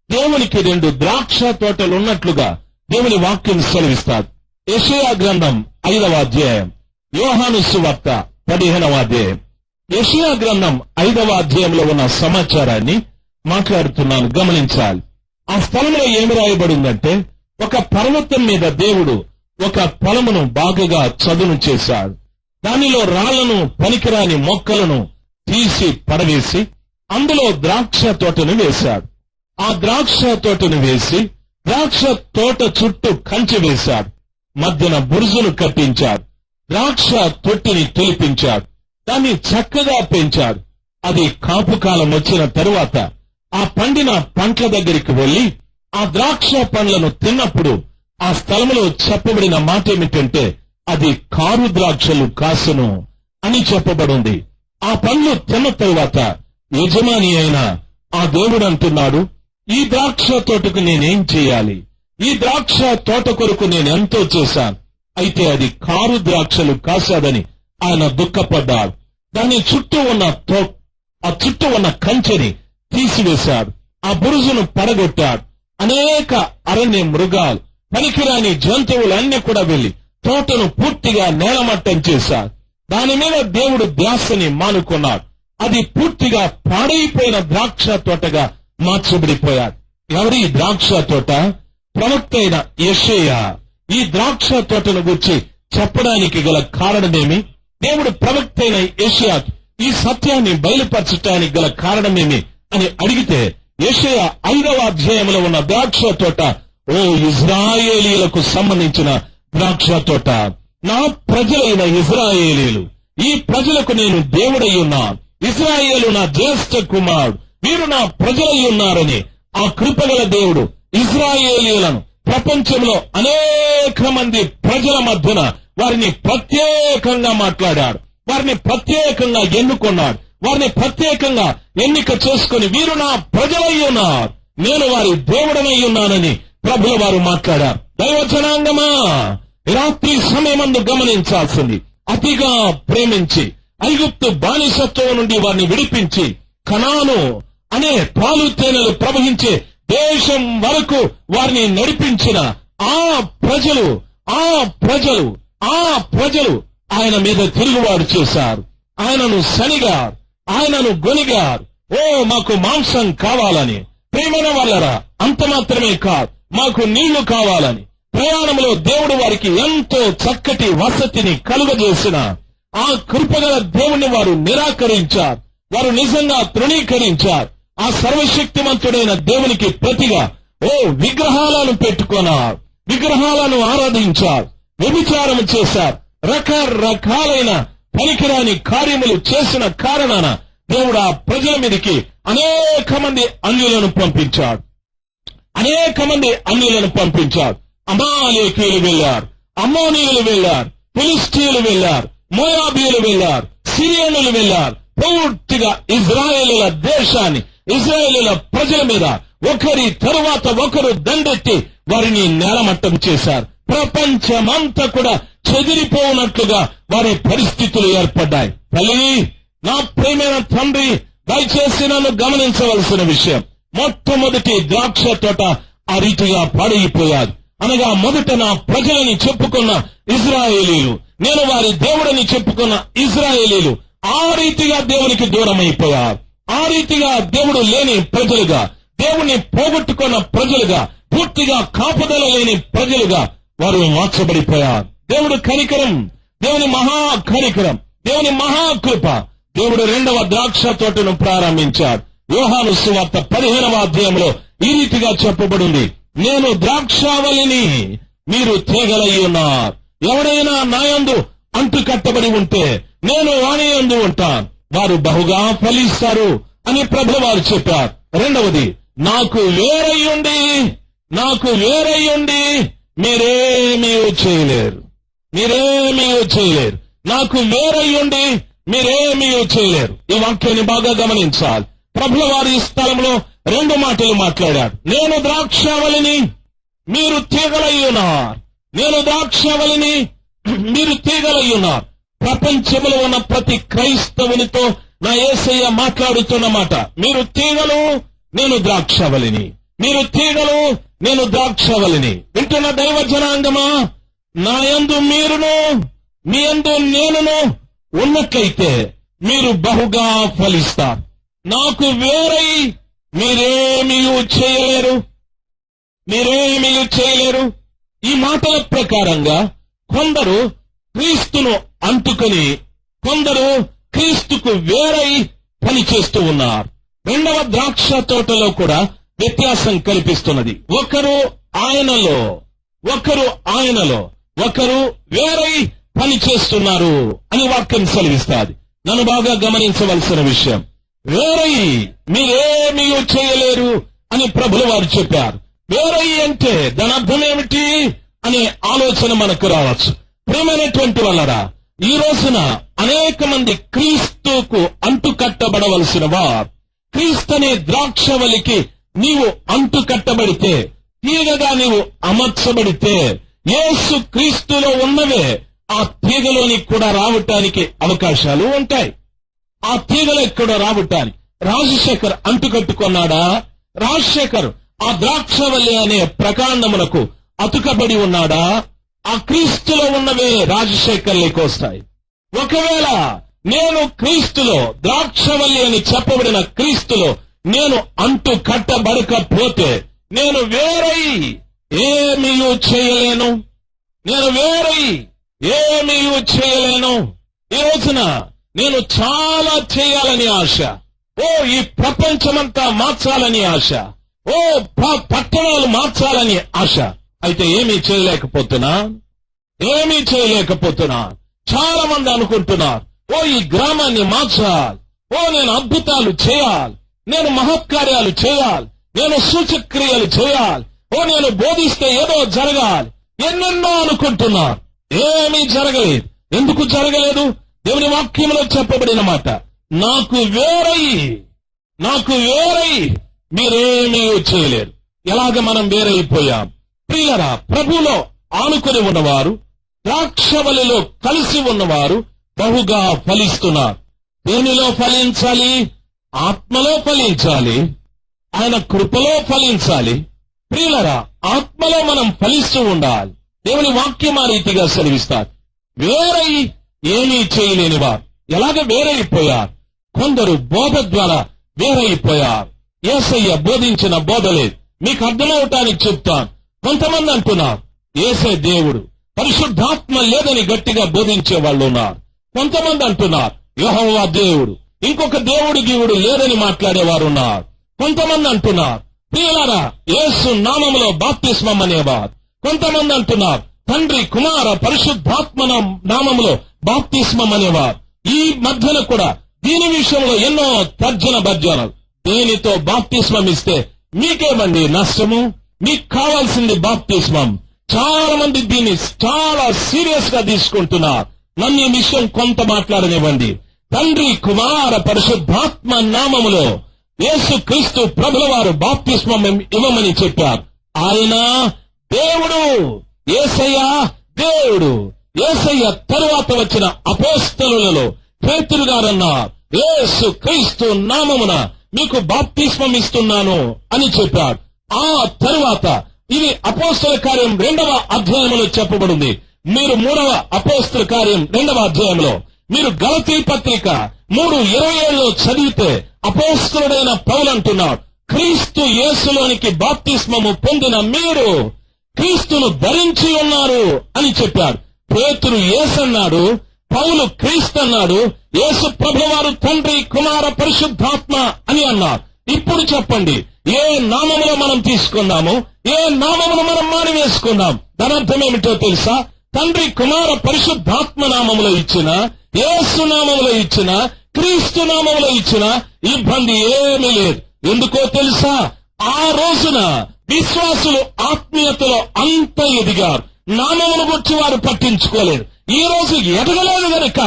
దేవునికి 2 ద్రాక్ష తోటలు ఉన్నట్లుగా దేవుని వాక్యం సెలవిస్తారు. యెషయా గ్రంథం 5వ అధ్యాయం, యోహాను సువార్త 15వ అధ్యాయం. యెషయా గ్రంథం 5వ అధ్యాయంలో ఉన్న సమాచారాన్ని మాట్లాడుతున్నాను, గమనించాలి. ఆ స్థలంలో ఏమి రాయబడిందంటే, ఒక పర్వతం మీద దేవుడు ఒక పొలమును బాగుగా చదును చేశాడు. దానిలో రాళ్లను, పనికిరాని మొక్కలను తీసి పడవేసి అందులో ద్రాక్ష తోటను వేశాడు. ఆ ద్రాక్ష తోటను వేసి ద్రాక్ష తోట చుట్టూ కంచె వేశాడు. మధ్యన బురుజును కట్టించాడు. ద్రాక్ష తొట్టిని తొలిపించాడు. దాన్ని చక్కగా పెంచాడు. అది కాపు కాలం వచ్చిన తరువాత ఆ పండిన పండ్ల దగ్గరికి వెళ్లి ఆ ద్రాక్ష పండ్లను తిన్నప్పుడు ఆ స్థలంలో చెప్పబడిన మాట ఏమిటంటే, అది కారు ద్రాక్షలు కాసును అని చెప్పబడింది. ఆ పండ్లు తిన్న తరువాత యజమాని అయిన ఆ దేవుడు అంటున్నాడు, ఈ ద్రాక్ష తోటకు నేనేం చేయాలి? ఈ ద్రాక్ష తోట కొరకు నేనెంతో చేశాను, అయితే అది కారు ద్రాక్షలు కాశాదని ఆయన దుఃఖపడ్డాడు. దాని చుట్టూ ఉన్న కంచెని తీసివేశాడు. ఆ బురుజును పడగొట్టాడు. అనేక అరణ్య మృగాలు, పనికిరాని జంతువులన్నీ కూడా వెళ్లి తోటను పూర్తిగా నేలమట్టం చేశాడు. దాని మీద దేవుడు ధ్యాసని మానుకున్నాడు. అది పూర్తిగా పాడైపోయిన ద్రాక్ష తోటగా మార్చబడిపోయాడు. ఎవరి ద్రాక్ష తోట? ప్రవక్త అయిన యెషయా ఈ ద్రాక్ష తోటను గురించి చెప్పడానికి గల కారణమేమి? దేవుడు ప్రవక్త అయిన యెషయా ఈ సత్యాన్ని బయలుపరచడానికి గల కారణమేమి అని అడిగితే, యెషయా 5వ అధ్యాయంలో ఉన్న ద్రాక్ష తోట ఓ ఇజ్రాయేలీలకు సంబంధించిన ద్రాక్ష తోట. నా ప్రజలైన ఇజ్రాయేలీలు, ఈ ప్రజలకు నేను దేవుడై ఉన్నాను. ఇజ్రాయేలు నా జ్యేష్ఠ కుమారుడు, వీరు నా ప్రజలై ఉన్నారని ఆ కృపగల దేవుడు ఇజ్రాయేలీలను ప్రపంచంలో అనేక మంది ప్రజల మధ్యన వారిని ప్రత్యేకంగా మాట్లాడాడు. వారిని ప్రత్యేకంగా ఎన్నుకున్నాడు. వారిని ప్రత్యేకంగా ఎన్నిక చేసుకుని వీరు నా ప్రజలై ఉన్నారు, నేను వారి దేవుడనై ఉన్నానని ప్రభుల వారు మాట్లాడారు. దైవజనాంగమా, రాత్రి సమయమందు గమనించాల్సింది, అతిగా ప్రేమించి ఐగుప్తు బానిసత్వం నుండి వారిని విడిపించి కనాను అనే పాలు తేనెలు ప్రవహించే దేశం వరకు వారిని నడిపించిన ఆ ప్రజలు ఆయన మీద తిరుగుబాటు చేశారు. ఆయనను శనిగారు, ఆయనను గొనిగారు. ఓ మాకు మాంసం కావాలని, ప్రేమైన వాళ్ళరా, అంత మాత్రమే కాదు, మాకు నీళ్లు కావాలని ప్రయాణంలో దేవుడు వారికి ఎంతో చక్కటి వసతిని కలుగజేసిన ఆ కృపగల దేవుణ్ణి వారు నిరాకరించారు. వారు నిజంగా తృణీకరించారు. ఆ సర్వశక్తిమంతుడైన దేవునికి ప్రతిగా విగ్రహాలను పెట్టుకున్నారు, విగ్రహాలను ఆరాధించారు, వ్యభిచారం చేశారు, రకరకాలైన పనికిరాని కార్యములు చేసిన కారణాన దేవుడు ఆ ప్రజల మీదకి అనేక మంది అన్యులను పంపించాడు. అమాలేకీయులు వెళ్లారు, అమ్మోనీయులు వెళ్లారు, ఫిలిష్తీయులు వెళ్లారు, మోయాబీయులు వెళ్లారు, సిరియనులు వెళ్లారు. పూర్తిగా ఇజ్రాయేలుల దేశాన్ని, ఇజ్రాయేలుల ప్రజల మీద ఒకరి తరువాత ఒకరు దండెత్తి వారిని నేలమట్టం చేశారు. ప్రపంచమంతా కూడా చెదిరిపోనట్లుగా వారి పరిస్థితులు ఏర్పడ్డాయి. తల్లి, నా ప్రియమైన తండ్రి, దయచేసి నన్ను గమనించవలసిన విషయం, మొట్టమొదటి ద్రాక్ష తోట ఆ రీతిగా పాడైపోయారు. అనగా మొదట నా ప్రజలని చెప్పుకున్న ఇజ్రాయేలీలు, నేను వారి దేవుడని చెప్పుకున్న ఇజ్రాయేలీలు ఆ రీతిగా దేవునికి దూరం అయిపోయారు. ఆ రీతిగా దేవుడు లేని ప్రజలుగా, దేవుని పోగొట్టుకున్న ప్రజలుగా, పూర్తిగా కాపుదల లేని ప్రజలుగా వారు మార్చబడిపోయారు. దేవుడు కనికరం, దేవుని మహాకనికరం, దేవుని మహాకృప, దేవుడు 2వ ద్రాక్ష తోటను ప్రారంభించాడు. యోహాను సువార్త 15వ అధ్యాయంలో ఈ రీతిగా చెప్పబడింది, నేను ద్రాక్షావళిని, మీరు తీగలై ఉన్నారు. ఎవరైనా నాయందు అంటు కట్టబడి ఉంటే నేను వాని యందు ఉంటాను, వారు బహుగా ఫలిస్తారు అని ప్రభువు వారు చెప్పారు. రెండవది, నాకు వేరయ్యుండి మీరేమీ చేయలేరు. నాకు వేరయ్యుండి మీరేమీ చేయలేరు. ఈ వాక్యాన్ని బాగా గమనించాలి. ప్రభుల వారి స్థలంలో 2 మాటలు మాట్లాడాడు. నేను ద్రాక్షావళిని, మీరు తీగలై ఉన్నారు. నేను ద్రాక్షావళిని, మీరు తీగలై ఉన్నారు. ప్రపంచంలో ఉన్న ప్రతి క్రైస్తవునితో నా యేసయ్య మాట్లాడుతున్న మాట, మీరు తీగలు, నేను ద్రాక్షావళిని. మీరు తీగలు, నేను ద్రాక్షావళిని. వింటున్న దైవ జనాంగమా, నా యందు మీరును మీ యందు నేనును ఉన్నట్లయితే మీరు బహుగా ఫలిస్తారు. నాకు వేరై మీరేమీ చేయలేరు. ఈ మాటల ప్రకారంగా కొందరు క్రీస్తును అంటుకొని కొందరు క్రీస్తుకు వేరై పనిచేస్తూ ఉన్నారు. రెండవ ద్రాక్ష తోటలో కూడా వ్యత్యాసం కల్పిస్తున్నది. ఒకరు ఆయనలో ఒకరు వేరై పని చేస్తున్నారు అని వాక్యం సెలవిస్తాది. నన్ను బాగా గమనించవలసిన విషయం, వేరై మీరేమీ చేయలేరు అని ప్రభుల వారు చెప్పారు. వేరై అంటే దాని అర్థం ఏమిటి అనే ఆలోచన మనకు రావచ్చు. ప్రియమైనటువంటి వాళ్ళరా, ఈ రోజున అనేక మంది క్రీస్తుకు అంటుకట్టబడవలసిన వారు, క్రీస్తనే ద్రాక్షవల్లికి నీవు అంటుకట్టబడితే, తీగగా నీవు అమర్చబడితే, యేసు క్రీస్తులో ఉన్నవే ఆ తీగలోనికి కూడా రావటానికి అవకాశాలు ఉంటాయి. ఆ తీగలో కూడా రావటానికి రాజశేఖర్ అంటుకట్టుకున్నాడా? రాజశేఖర్ ఆ ద్రాక్షవల్లి అనే ప్రకాండమునకు అతుకబడి ఉన్నాడా? ఆ క్రీస్తులో ఉన్నవే రాజశేఖర్లకు వస్తాయి. ఒకవేళ నేను క్రీస్తులో, ద్రాక్షవల్లి అని చెప్పబడిన క్రీస్తులో నేను అంటు కట్టబడకపోతే నేను వేరై ఏమీ చేయలేను. ఈ రోజున నేను చాలా చేయాలని ఆశ, ఈ ప్రపంచమంతా మార్చాలని ఆశ, పట్టణాలు మార్చాలని ఆశ. అయితే ఏమీ చేయలేకపోతున్నా. చాలా మంది అనుకుంటున్నారు, ఈ గ్రామాన్ని మార్చాలి, నేను అద్భుతాలు చేయాలి, నేను మహత్కార్యాలు చేయాలి, నేను సూచక్రియలు చేయాలి, నేను బోధిస్తే ఏదో జరగాలి, ఎన్నెన్నో అనుకుంటున్నారు. ఏమీ జరగలేదు. ఎందుకు జరగలేదు? దేవుని వాక్యంలో చెప్పబడిన మాట, నాకు వేరై మీరేమీ చేయలేరు. ఎలాగ మనం వేరైపోయాం? ప్రియులరా, ప్రభులో ఆనుకొని ఉన్నవారు, ద్రాక్షవల్లిలో కలిసి ఉన్నవారు బహుగా ఫలిస్తున్నారు. దేనిలో ఫలించాలి? ఆత్మలో ఫలించాలి, ఆయన కృపలో ఫలించాలి. ప్రియులరా, ఆత్మలో మనం ఫలిస్తూ ఉండాలి. దేవుని వాక్యం ఆ రీతిగా సెలవిస్తారు. వేరై ఏమీ చేయలేని వారు ఎలాగ వేరైపోయారు? కొందరు బోధ ద్వారా వేరైపోయారు. యేసయ్య బోధించిన బోధ లేదు. మీకు అర్థమవటానికి చెప్తాను. కొంతమంది అంటున్నారు యేసే దేవుడు, పరిశుద్ధాత్మ లేదని గట్టిగా బోధించే వాళ్ళు ఉన్నారు. కొంతమంది అంటున్నారు యెహోవా దేవుడు, ఇంకొక దేవుడు గీవుడు లేదని మాట్లాడేవారు ఉన్నారు. కొంతమంది అంటున్నారు ప్రియులారా యేసు నామములో బాప్తిస్మం అనేవారు. కొంతమంది అంటున్నారు తండ్రి కుమార పరిశుద్ధాత్మ నామములో బాప్తిస్మం అనేవారు. ఈ మధ్యన కూడా దీని విషయంలో ఎన్నో తర్జన భర్జనలు. దేనితో బాప్తిస్మం ఇస్తే మీకేమండి నష్టము? మీకు కావాల్సింది బాప్తిస్మం. చాలా మంది దీన్ని చాలా సీరియస్ గా తీసుకుంటున్నారు. నన్ను ఈ విషయం కొంత మాట్లాడనివ్వండి. తండ్రి కుమార పరిశుద్ధాత్మ నామములో యేసు క్రీస్తు ప్రభుల వారు బాప్తిస్మం ఇవ్వమని చెప్పారు. ఆయన దేవుడు, యేసయ్య దేవుడు. యేసయ్య తరువాత వచ్చిన అపోస్తలులలో పేతురు గారన్నారు, యేసు క్రీస్తు నామమున మీకు బాప్తిస్మం ఇస్తున్నాను అని చెప్పాడు. ఆ తరువాత ఇది అపోస్తల కార్యం 2వ అధ్యాయంలో చెప్పబడింది. మీరు 3వ అపోస్తల కార్యం 2వ అధ్యాయంలో మీరు గలతీ పత్రిక 3:27 చదివితే అపోస్తలుడైన పౌలు అంటున్నాడు, క్రీస్తు యేసులోనికి బాప్తిస్మము పొందిన మీరు క్రీస్తును ధరించి ఉన్నారు అని చెప్పాడు. పేతురు యేసన్నాడు, పౌలు క్రీస్తు అన్నాడు, యేసు ప్రభువారు తండ్రి కుమార పరిశుద్ధాత్మ అని అన్నారు. ఇప్పుడు చెప్పండి, ఏ నామములో మనం తీసుకున్నాము, ఏ నామమును మనం మానివేసుకున్నాం? దాని అర్థం ఏమిటో తెలుసా? తండ్రి కుమార పరిశుద్ధాత్మ నామములో ఇచ్చిన, యేసు నామములో ఇచ్చిన, క్రీస్తు నామములో ఇచ్చిన ఇబ్బంది ఏమీ లేదు. ఎందుకో తెలుసా? ఆ రోజున విశ్వాసులు ఆత్మీయతలో అంత ఎదిగారు. నామమును గురించి వారు పట్టించుకోలేదు. ఈ రోజు ఎదగలేదు గనుక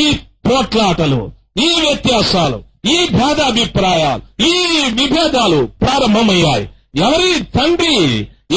ఈ పోట్లాటలు, ఈ వ్యత్యాసాలు, ఈ భేదాభిప్రాయాలు, ఈ విభేదాలు ప్రారంభమయ్యాయి. ఎవరి తండ్రి,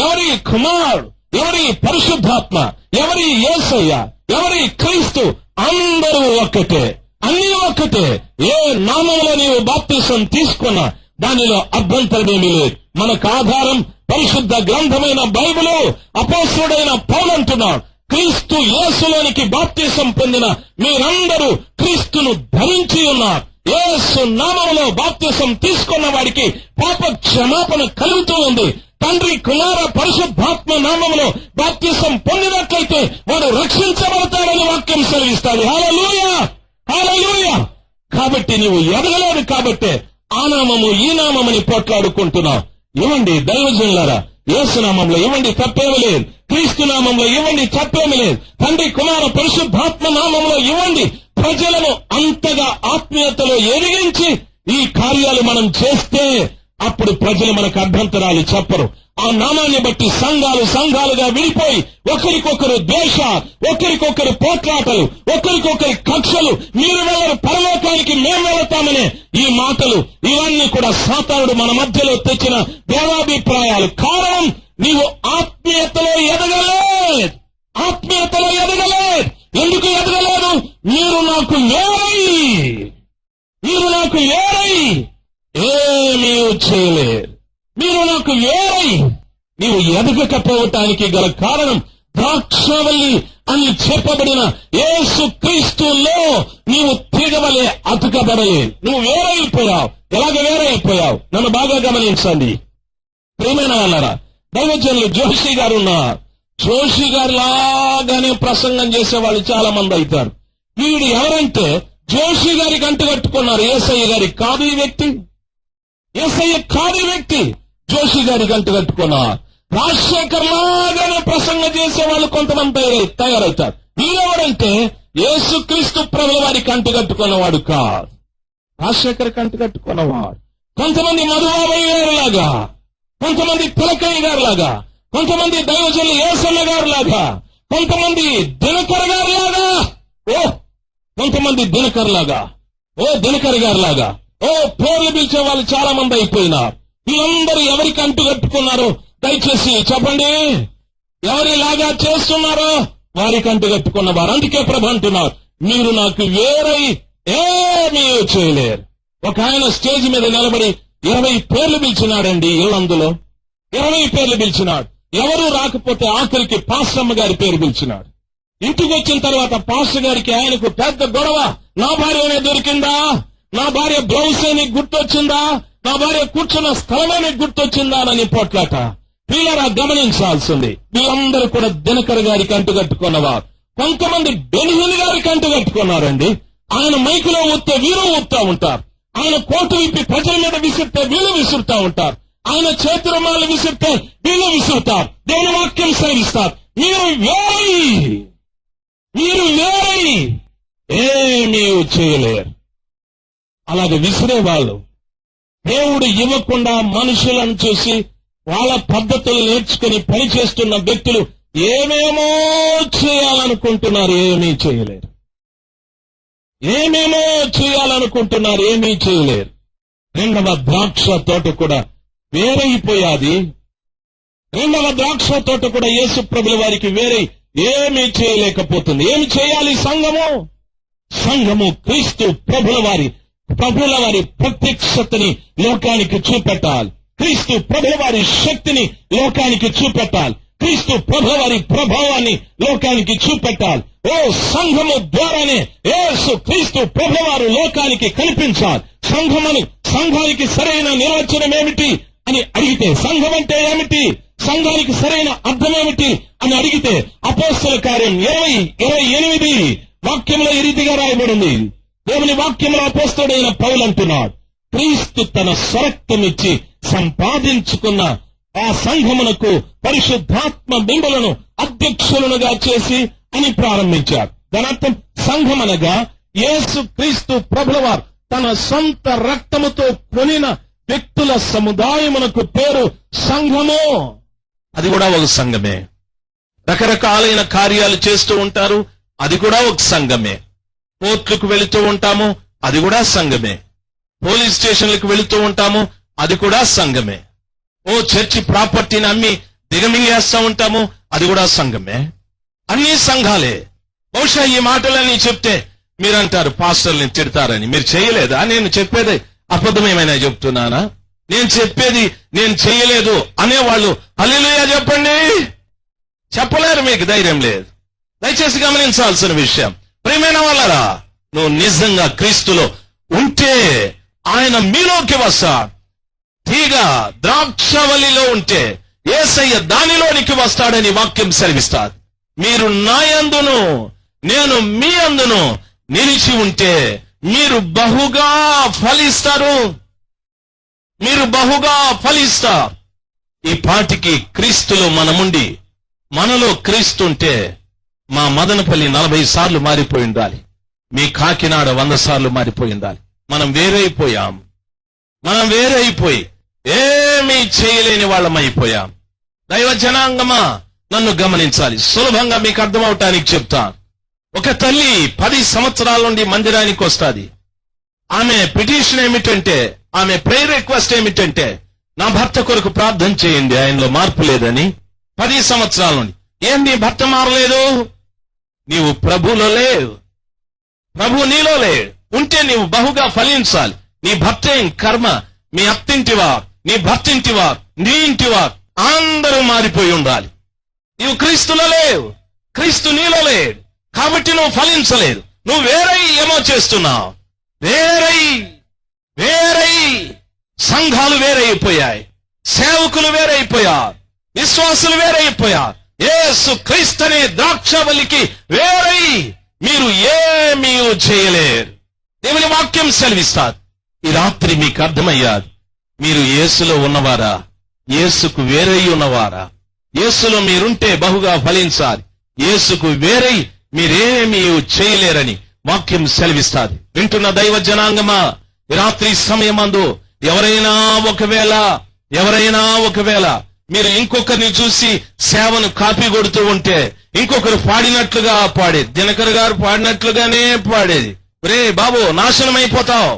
ఎవరి కుమారుడు, ఎవరి పరిశుద్ధాత్మ, ఎవరి యేసయ్య, ఎవరి క్రీస్తు, అందరూ ఒక్కటే, అన్ని ఒక్కటే. ఏ నామంలో నీవు బాప్తిసం తీసుకున్నా దానిలో అభ్యంతరమేమీ లేదు. మనకు ఆధారం పరిశుద్ధ గ్రంథమైన బైబిలు. అపోస్తలుడైన పౌలు అంటున్నాడు, క్రీస్తు యేసులోనికి బాప్తిసం పొందిన మీరందరూ క్రీస్తును ధరించి ఉన్నారు. యేసు నామములో బాప్తిసం తీసుకున్న వాడికి పాప క్షమాపణ కలుగుతూ ఉంది. తండ్రి, కుమార, పరిశుద్ధాత్మ నామములో బాప్తిసం పొందినట్లయితే వాడు రక్షించబడతాడని వాక్యం సెలవిస్తాడు. హల్లెలూయా, హల్లెలూయా. కాబట్టి నీవు ఎదగలేదు కాబట్టే ఆ నామము ఈ నామమని పోట్లాడుకుంటున్నావు. ఇవ్వండి దైవజనులారా, యేసు నామంలో ఇవ్వండి, తప్పేమీ లేదు. క్రీస్తు నామంలో ఇవ్వండి, తప్పేమీ లేదు. తండ్రి, కుమార, పరిశుద్ధాత్మ నామంలో ఇవ్వండి. ప్రజలను అంతగా ఆత్మీయతలో ఎదిగించి ఈ కార్యాలు మనం చేస్తే అప్పుడు ప్రజలు మనకు అభ్యంతరాలు చెప్పరు. ఆ నామాన్ని బట్టి సంఘాలుగా విడిపోయి ఒకరికొకరు ద్వేష, ఒకరికొకరు పోట్లాటలు, ఒకరికొకరి కక్షలు, మీరు వెళ్ళరు పరలోకానికి మేము వెళతామనే ఈ మాటలు, ఇవన్నీ కూడా సాతానుడు మన మధ్యలో తెచ్చిన భేదాభిప్రాయాలు. కారణం, నీవు ఆత్మీయతలో ఎదగలేదు. ఆత్మీయతలో ఎదగలేదు. ఎందుకు ఎదగలేదు? మీరు నాకు వేరై ఏమీ చేయలేరు. మీరు నాకు వేరై నీవు ఎదగకపోవటానికి గల కారణం, ద్రాక్షవల్లి అని చెప్పబడిన యేసు క్రీస్తులో నీవు తీగవలే అతుకబడలేదు. నువ్వు వేరైపోయావు. ఎలాగ వేరైపోయావు? నన్ను బాగా గమనించండి ప్రియమైన వాళ్ళారా. దైవజనులు జోషి గారు ఉన్నారు. జోషి గారు లాగానే ప్రసంగం చేసే వాళ్ళు చాలా మంది అవుతారు. వీడు ఎవరంటే జోషి గారికి అంటుకట్టుకున్నారు. యేసయ్య గారికి కాదు ఈ వ్యక్తి. యేసయ్య కాదు ఈ వ్యక్తి. జోషి గారికి అంటుకట్టుకున్నారు. రాజశేఖర్ లాగానే ప్రసంగం చేసే వాళ్ళు కొంతమంది తయారవుతారు. వీరెవరంటే యేసుక్రీస్తు ప్రభుల వారికి అంటుకట్టుకున్నవాడు కాదు, రాజశేఖర్కి అంటుకట్టుకున్నవాడు. కొంతమంది మధుబాబయ్య గారు లాగా, కొంతమంది తిలకయ్య గారు లాగా, కొంతమంది దైవజనులు యేసయ్య గారు లాగా, కొంతమంది దినకర్ గారు లాగా, కొంతమంది దినకర్ లాగా, దినకర్ గారు లాగా, పేర్లు పిలిచే వాళ్ళు చాలా మంది అయిపోయినారు. వీళ్ళందరూ ఎవరికి అంటుకట్టుకున్నారు? దయచేసి చెప్పండి. ఎవరిలాగా చేస్తున్నారో వారికి అంటుకట్టుకున్న వారు. అందుకే ప్రభు అంటున్నారు, మీరు నాకు వేరై ఏమీ చేయలేరు. ఒక ఆయన స్టేజ్ మీద నిలబడి 20 పేర్లు పిలిచినాడండి. ఇళ్ళందులో 20 పేర్లు పిలిచినాడు. ఎవరూ రాకపోతే ఆఖరికి పాస్టమ్మ గారి పేరు పిలిచినాడు. ఇంటికి వచ్చిన తర్వాత పాస్టర్ గారికి ఆయనకు పెద్ద గొడవ. నా భార్యనే దొరికిందా? నా భార్య బ్లౌజే నీకు గుర్తొచ్చిందా? నా భార్య కూర్చున్న స్థలమే నీకు గుర్తొచ్చిందా అని పోట్లాట. వీళ్ళరా గమనించాల్సింది. వీళ్ళందరూ కూడా దినకర్ గారికి అంటుకట్టుకున్నవారు. కొంతమంది బెనిహిల్ గారికి అంటుకట్టుకున్నారండి. ఆయన మైకులో ఊస్తే వీరు ఊపుతా ఉంటారు. ఆయన కోటు విప్పి ప్రజల మీద విసిరితే వీళ్ళు విసురుతా ఉంటారు. ఆయన చేతి రుమాలు విసిరితే వీళ్ళు విసురుతారు. దేవుని వాక్యం సేవిస్తారు. మీరు వేరై ఏమీ చేయలేరు. అలాగే విసిరేవాళ్ళు దేవుడు ఇవ్వకుండా మనుషులను చూసి వాళ్ళ పద్ధతులు నేర్చుకుని పనిచేస్తున్న వ్యక్తులు ఏమేమో చేయాలనుకుంటున్నారు, ఏమీ చేయలేరు. ఏమేమో చేయాలనుకుంటున్నారు, ఏమీ చేయలేరు. రెండవ ద్రాక్ష తోట కూడా వేరైపోయాది. రెండవ ద్రాక్ష తోట కూడా యేసు ప్రభుల వారికి వేరై ఏమీ చేయలేకపోతుంది. ఏమి చేయాలి? సంఘము క్రీస్తు ప్రభుల వారి ప్రత్యక్షతని లోకానికి చూపెట్టాలి. క్రీస్తు ప్రభుల వారి శక్తిని లోకానికి చూపెట్టాలి. క్రీస్తు ప్రభుల వారి ప్రభావాన్ని లోకానికి చూపెట్టాలి. సంఘము ద్వారానే యేసు క్రీస్తు ప్రభుల వారు లోకానికి కనిపించాలి. సంఘానికి సరైన నిర్వచనం ఏమిటి అని అడిగితే, సంఘం అంటే ఏమిటి, సంఘానికి సరైన అర్థం ఏమిటి అని అడిగితే, అపోస్తల కార్యం 20:28 వాక్యంలో ఈ రీతిగా రాయబడింది. దేవుని వాక్యంలో అపోస్తలుడైన పౌలు అంటున్నాడు, క్రీస్తు తన స్వరక్తమిచ్చి సంపాదించుకున్న ఆ సంఘమునకు పరిశుద్ధాత్మ బింబులను అధ్యక్షులనుగా చేసి అని ప్రారంభించారు. దాని అర్థం సంఘం అనగా యేసు క్రీస్తు ప్రభుల వారు తన సొంత రక్తముతో కొనిన వ్యక్తుల సముదాయమునకు పేరు సంఘము. అది కూడా ఒక సంఘమే. రకరకాలైన కార్యాలు చేస్తూ ఉంటారు, అది కూడా ఒక సంఘమే. కోర్టులకు వెళుతూ ఉంటాము, అది కూడా సంఘమే. పోలీస్ స్టేషన్లకు వెళుతూ ఉంటాము, అది కూడా సంఘమే. చర్చి ప్రాపర్టీని అమ్మి దిగమింగేస్తా ఉంటాము, అది కూడా సంఘమే. అన్ని సంఘాలే. బహుశా ఈ మాటలన్నీ చెప్తే మీరంటారు పాస్టర్ని తిడతారని. మీరు చేయలేదా? నేను చెప్పేది అబద్ధమేమైనా చెప్తున్నానా? నేను చెప్పేది నేను చేయలేదు అనేవాళ్ళు హల్లెలూయా చెప్పండి. చెప్పలేరు, మీకు ధైర్యం లేదు. దయచేసి గమనించాల్సిన విషయం, ప్రియమైన వాళ్ళరా, నువ్వు నిజంగా క్రీస్తులో ఉంటే ఆయన మీలోకి వస్తాడు. తీగ ద్రాక్షవల్లిలో ఉంటే యేసయ్య దానిలోనికి వస్తాడని వాక్యం సెలవిస్తాడు. మీరు నా యందును నేను మీ యందును నిలిచి ఉంటే మీరు బహుగా ఫలిస్తారు. మీరు బహుగా ఫలిస్తారు. ఈ పాటికి క్రీస్తులో మనముండి మనలో క్రీస్తు ఉంటే మా మదనపల్లి 40 సార్లు మారిపోయి ఉండాలి. మీ కాకినాడ 100 సార్లు మారిపోయి ఉండాలి. మనం వేరైపోయాం. మనం వేరైపోయి ఏమీ చేయలేని వాళ్ళమైపోయాం. దైవ జనాంగమా, నన్ను గమనించాలి. సులభంగా మీకు అర్థమవటానికి చెప్తాను. ఒక తల్లి 10 సంవత్సరాల నుండి మందిరానికి వస్తుంది. ఆమె పిటిషన్ ఏమిటంటే, ఆమె ప్రేయర్ రిక్వెస్ట్ ఏమిటంటే, నా భర్త కొరకు ప్రార్థన చేయండి, ఆయనలో మార్పు లేదని. 10 సంవత్సరాల నుండి. ఏం నీ భర్త మారలేదు? నీవు ప్రభులో లేవు. ప్రభు నీలో లేడు. ఉంటే నీవు బహుగా ఫలించాలి. నీ భర్త ఏం కర్మ, మీ అత్తింటివా, నీ భర్తింటివా, నీ ఇంటివా, అందరూ మారిపోయి ఉండాలి. నీవు క్రీస్తులో లేవు. క్రీస్తు నీలో లేడు. కాబట్టి నువ్వు ఫలించలేదు. నువ్వు వేరై ఏమో చేస్తున్నావు. వేరై సంఘాలు వేరైపోయాయి. సేవకులు వేరైపోయారు. విశ్వాసులు వేరైపోయారు. యేసు క్రీస్తు అనే ద్రాక్షవల్లికి వేరై మీరు ఏమీ చేయలేరు. దేవుని వాక్యం సెలవిస్తారు. ఈ రాత్రి మీకు అర్థమయ్యారు. మీరు యేసులో ఉన్నవారా, యేసుకు వేరై ఉన్నవారా? యేసులో మీరుంటే బహుగా ఫలించాలి. యేసుకు వేరై మీరేమీ చేయలేరని వాక్యం సెలవిస్తారు. వింటున్న దైవ జనాంగమా, ఈ రాత్రి సమయమందు ఎవరైనా ఒకవేళ మీరు ఇంకొకరిని చూసి సేవను కాపీ కొడుతూ ఉంటే, ఇంకొకరు పాడినట్లుగా పాడేది, దినకర్ గారు పాడినట్లుగానే పాడేది. రే బాబు, నాశనం అయిపోతావు,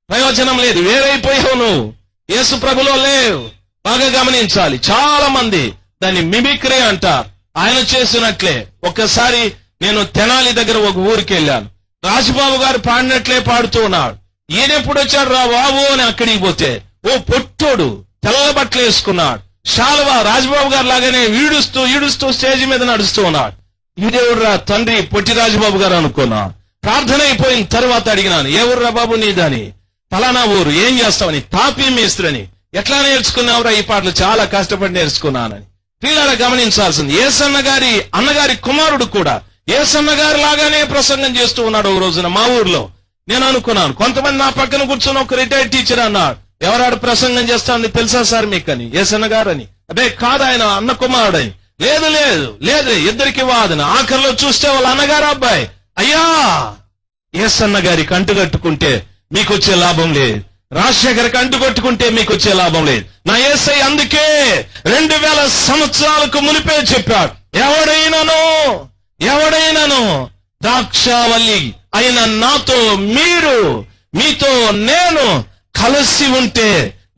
ప్రయోజనం లేదు, వేరైపోయావు, నువ్వు యేసు ప్రభులో లేవు. బాగా గమనించాలి. చాలా మంది దాన్ని మిమిక్రీ అంటారు. ఆయన చేసినట్లే. ఒక్కసారి నేను తెనాలి దగ్గర ఒక ఊరికి వెళ్ళాను. రాజబాబు గారు పాడినట్లే పాడుతూ ఉన్నాడు. ఈయనెప్పుడు వచ్చాడు రా బాబు అని అక్కడికి పోతే, ఓ పొట్టోడు తెల్ల బట్టలు వేసుకున్నాడు, శాలువా రాజబాబు గారు లాగానే ఈడుస్తూ స్టేజ్ మీద నడుస్తూ ఉన్నాడు. ఈడేవుడు రా తండ్రి, పొట్టి రాజబాబు గారు అనుకున్నా. ప్రార్థన అయిపోయిన తర్వాత అడిగినాను, ఏ ఊర్రా బాబు నీదని? ఫలానా ఊరు. ఏం చేస్తావని? తాపీ మేస్త్రని. ఎట్లా నేర్చుకున్నావురా ఈ పాటలు? చాలా కష్టపడి నేర్చుకున్నానని. పిల్లల గమనించాల్సింది, ఏసన్న గారి అన్నగారి కుమారుడు కూడా ఏసన్న గారి లాగానే ప్రసంగం చేస్తూ ఉన్నాడు. ఒక రోజున మా ఊర్లో నేను అనుకున్నాను, కొంతమంది నా పక్కన కూర్చొని ఒక రిటైర్డ్ టీచర్ అన్నాడు, ఎవరాడు ప్రసంగం చేస్తానని తెలుసా సార్ మీకని? ఏసన్న గారని. అదే కాదు, ఆయన అన్న కుమారుడని. లేదు, ఇద్దరికి వాదన. ఆఖరిలో చూస్తే వాళ్ళ అన్నగారు అబ్బాయి. అయ్యా, ఏసన్న గారికి అంటుకట్టుకుంటే మీకు వచ్చే లాభం లేదు, రాజశేఖర్కి అంటుకొట్టుకుంటే మీకు వచ్చే లాభం లేదు. నా యేసై అందుకే 2000 సంవత్సరాలకు మునిపే చెప్పాడు, ఎవడైనాను ద్రాక్షావల్లి అయిన నాతో మీతో నేను కలిసి ఉంటే,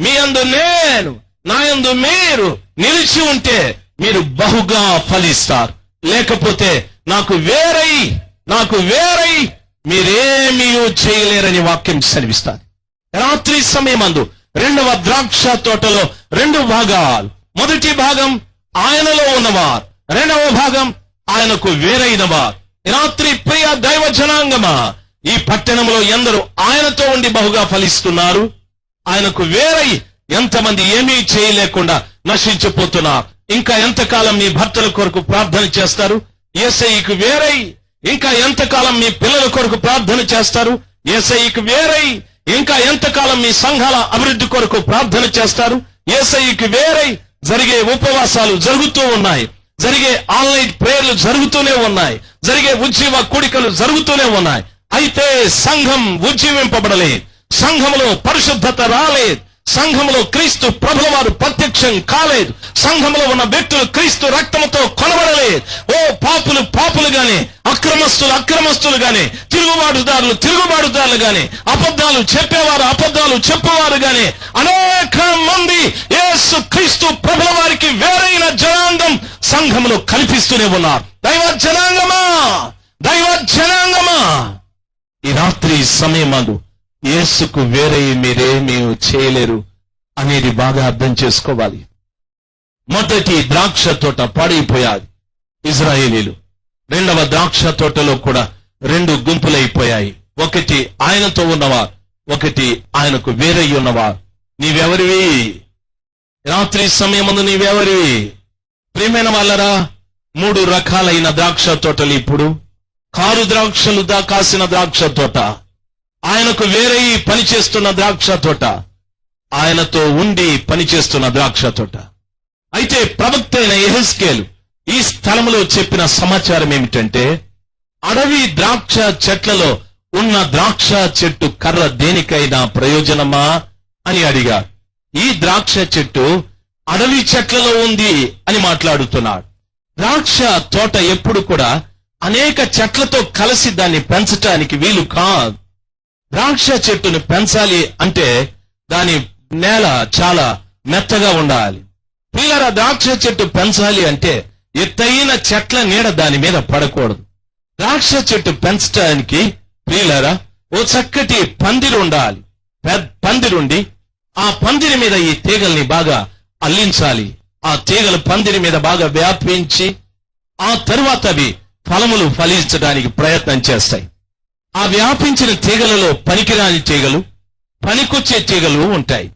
మీ యందు నేను, నా యందు మీరు నిలిచి ఉంటే మీరు బహుగా ఫలిస్తారు. లేకపోతే నాకు వేరై మీరేమీ చేయలేరని వాక్యం సెలవిస్తారు. రాత్రి సమయమందు 2వ ద్రాక్ష తోటలో 2 భాగాలు. మొదటి భాగం ఆయనలో ఉన్నవారు, 2వ భాగం ఆయనకు వేరైనవారు. రాత్రి ప్రియ దైవ జనాంగమా, ఈ పట్టణంలో ఎందరూ ఆయనతో ఉండి బహుగా ఫలిస్తున్నారు? ఆయనకు వేరై ఎంతమంది ఏమీ చేయలేకుండా నశించిపోతున్నారు? ఇంకా ఎంతకాలం మీ భర్తల కొరకు ప్రార్థన చేస్తారు? యేసయ్యకు వేరై ఇంకా ఎంతకాలం మీ పిల్లల కొరకు ప్రార్థన చేస్తారు? యేసయ్యకు వేరై ఇంకా ఎంతకాలం మీ సంఘాల అభివృద్ధి కొరకు ప్రార్థన చేస్తారు? యేసయ్యకు వేరై జరిగే ఉపవాసాలు జరుగుతూ ఉన్నాయి, జరిగే ఆన్లైన్ ప్రేయర్లు జరుగుతూనే ఉన్నాయి, జరిగే ఉజ్జీవ కూడికలు జరుగుతూనే ఉన్నాయి. అయితే సంఘం ఉజ్జీవింపబడలేదు, సంఘంలో పరిశుద్ధత రాలేదు, సంఘంలో క్రీస్తు ప్రభుల వారు ప్రత్యక్షం కాలేదు, సంఘంలో ఉన్న వ్యక్తులు క్రీస్తు రక్తముతో కొనబడలేదు. ఓ పాపులు గాని, అక్రమస్తులు గాని, తిరుగుబాటుదారులు గాని, అబద్ధాలు చెప్పేవారు గాని, అనేక మంది యేసు క్రీస్తు ప్రభుల వారికి వేరైన జనాంగం సంఘంలో కల్పిస్తూనే ఉన్నారు. దైవ జనాంగమా, ఈ రాత్రి సమయమందు యేసుకు వేరే మీరేమీ చేయలేరు అనేది బాగా అర్థం చేసుకోవాలి. మొదటి ద్రాక్ష తోట పాడైపోయాది. ఇజ్రాయేలీలు రెండవ ద్రాక్ష తోటలో కూడా 2 గుంపులైపోయాయి. ఒకటి ఆయనతో ఉన్నవారు, ఒకటి ఆయనకు వేరై ఉన్నవారు. నీవెవరివి? రాత్రి సమయమందు నీవెవరివి? ప్రియమైన వాళ్ళరా, 3 రకాలైన ద్రాక్ష తోటలు ఇప్పుడు. కారు ద్రాక్షలు కాసిన ద్రాక్ష తోట, ఆయనకు వేరై పనిచేస్తున్న ద్రాక్ష తోట, ఆయనతో ఉండి పనిచేస్తున్న ద్రాక్ష తోట. అయితే ప్రవక్త అయిన యెహెజ్కేలు ఈ స్థలంలో చెప్పిన సమాచారం ఏమిటంటే, అడవి ద్రాక్ష చెట్లలో ఉన్న ద్రాక్ష చెట్టు కర్ర దేనికైనా ప్రయోజనమా అని అడిగారు. ఈ ద్రాక్ష చెట్టు అడవి చెట్లలో ఉంది అని మాట్లాడుతున్నాడు. ద్రాక్ష తోట ఎప్పుడు కూడా అనేక చెట్లతో కలిసి దాన్ని పెంచటానికి వీలు కాదు. ద్రాక్ష చెట్టును పెంచాలి అంటే దాని నేల చాలా మెత్తగా ఉండాలి. ప్రియులారా, ద్రాక్ష చెట్టు పెంచాలి అంటే ఎత్తైన చెట్ల నీడ దాని మీద పడకూడదు. ద్రాక్ష చెట్టు పెంచడానికి ప్రియులారా ఓ చక్కటి పందిరి ఉండాలి. పందిరుండి ఆ పందిరి మీద ఈ తీగల్ని బాగా అల్లించాలి. ఆ తీగలు పందిరి మీద బాగా వ్యాపించి ఆ తరువాత అవి ఫలములు ఫలించడానికి ప్రయత్నం చేస్తాయి. ఆ వ్యాపించిన తీగలలో పనికిరాని తీగలు, పనికొచ్చే తీగలు ఉంటాయి.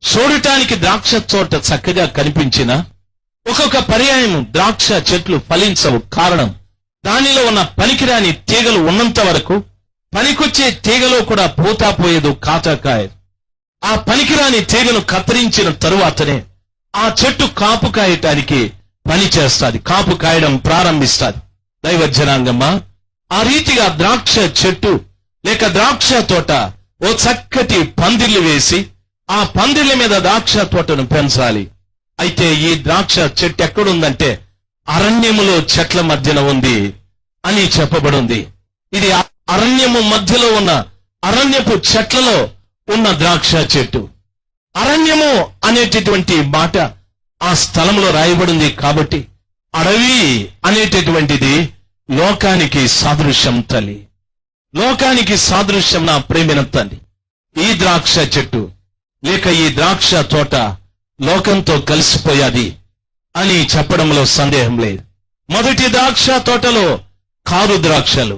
చూడటానికి ద్రాక్ష తోట చక్కగా కనిపించిన ఒక్కొక్క పర్యాయం ద్రాక్ష చెట్లు ఫలించవు. కారణం, దానిలో ఉన్న పనికిరాని తీగలు ఉన్నంత వరకు పనికొచ్చే తీగలో కూడా పూతా పోయేదు, కాటాకాయదు. ఆ పనికిరాని తీగను కత్తిరించిన తరువాతనే ఆ చెట్టు కాపు కాయటానికి పని చేస్తుంది, కాపు కాయడం ప్రారంభిస్తుంది. దైవజనాంగమ్మా, ఆ రీతిగా ద్రాక్ష చెట్టు లేక ద్రాక్ష తోట ఓ చక్కటి పందిర్లు వేసి ఆ పందిర్ల మీద ద్రాక్ష తోటను పెంచాలి. అయితే ఈ ద్రాక్ష చెట్టు ఎక్కడుందంటే అరణ్యములో చెట్ల మధ్యన ఉంది అని చెప్పబడింది. ఇది అరణ్యము మధ్యలో ఉన్న అరణ్యపు చెట్లలో ఉన్న ద్రాక్ష చెట్టు. అరణ్యము అనేటటువంటి మాట ఆ స్థలంలో రాయబడింది కాబట్టి అడవి అనేటటువంటిది లోకానికి సాదృశ్యం తల్లి, లోకానికి సాదృశ్యం నా ప్రేమిన తల్లి. ఈ ద్రాక్ష చెట్టు లేక ఈ ద్రాక్ష తోట లోకంతో కలిసిపోయాది అని చెప్పడంలో సందేహం లేదు. మొదటి ద్రాక్ష తోటలో కారు ద్రాక్షలు,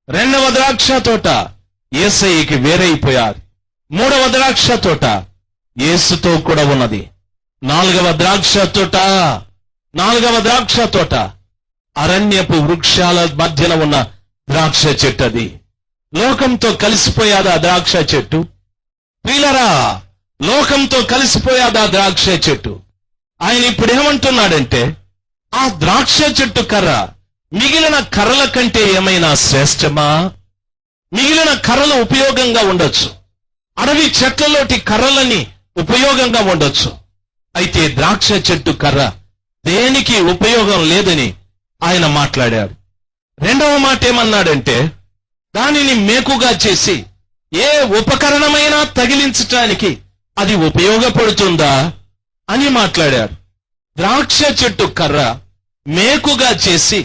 రెండవ ద్రాక్ష తోట యేసయ్యకి వేరైపోయారు, మూడవ ద్రాక్ష తోట యేసుతో కూడా ఉన్నది, నాలుగవ ద్రాక్ష తోట అరణ్యపు వృక్షాల మధ్యన ఉన్న ద్రాక్ష చెట్టు. అది లోకంతో కలిసిపోయాదా ద్రాక్ష చెట్టు? ప్రియులారా, లోకంతో కలిసిపోయాదా ద్రాక్ష చెట్టు? ఆయన ఇప్పుడు ఏమంటున్నాడంటే, ఆ ద్రాక్ష చెట్టు కర్ర మిగిలిన కర్రల కంటే ఏమైనా శ్రేష్టమా? మిగిలిన కర్రలు ఉపయోగంగా ఉండొచ్చు, అడవి చెట్లలోటి కర్రలని ఉపయోగంగా ఉండొచ్చు. అయితే ద్రాక్ష చెట్టు కర్ర దేనికి ఉపయోగం లేదని ఆయన మాట్లాడాడు. రెండవ మాట ఏమన్నాడంటే, దానిని మేకుగా చేసి ఏ ఉపకరణమైనా తగిలించటానికి అది ఉపయోగపడుతుందా అని మాట్లాడాడు. ద్రాక్ష చెట్టు కర్ర మేకుగా చేసి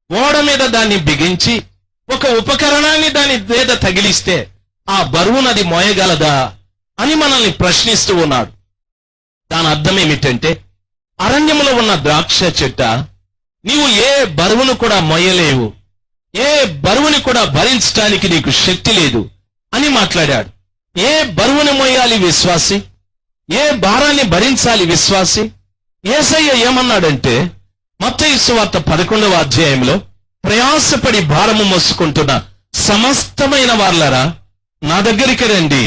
ఓడ మీద దాన్ని బిగించి ఒక ఉపకరణాన్ని దాని మీద తగిలిస్తే ఆ బరువునది మోయగలదా అని మనల్ని ప్రశ్నిస్తూ ఉన్నాడు. దాని అర్థం ఏమిటంటే, అరణ్యంలో ఉన్న ద్రాక్ష చెట్ట నీవు ఏ బరువును కూడా మోయలేవు, ఏ బరువుని కూడా భరించడానికి నీకు శక్తి లేదు అని మాట్లాడాడు. ఏ బరువుని మోయాలి విశ్వాసి? ఏ భారాన్ని భరించాలి విశ్వాసి? యేసయ్య ఏమన్నాడంటే, మత్తయి సువార్త 11వ అధ్యాయంలో, ప్రయాసపడి భారము మోసుకుంటున్న సమస్తమైన వాళ్ళరా నా దగ్గరికి రండి,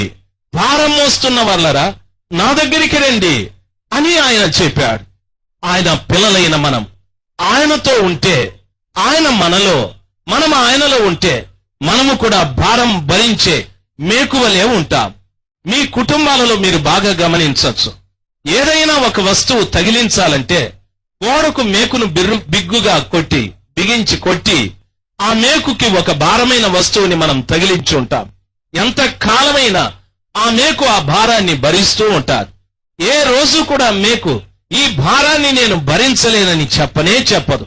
భారం మోస్తున్న వాళ్ళరా నా దగ్గరికి రండి అని ఆయన చెప్పాడు. ఆయన పిల్లలైన మనం ఆయనతో ఉంటే, ఆయన మనలో, మనం ఆయనలో ఉంటే మనము కూడా భారం భరించే మేకువలే ఉంటాం. మీ కుటుంబాలలో మీరు బాగా గమనించవచ్చు, ఏదైనా ఒక వస్తువు తగిలించాలంటే గోడకు మేకును బిగ్గుగా బిగించి కొట్టి ఆ మేకుకి ఒక భారమైన వస్తువుని మనం తగిలించి ఉంటాం. ఎంత కాలమైనా ఆ మేకు ఆ భారాన్ని భరిస్తూ ఉంటారు. ఏ రోజు కూడా మేకు ఈ భారాన్ని నేను భరించలేనని చెప్పదు.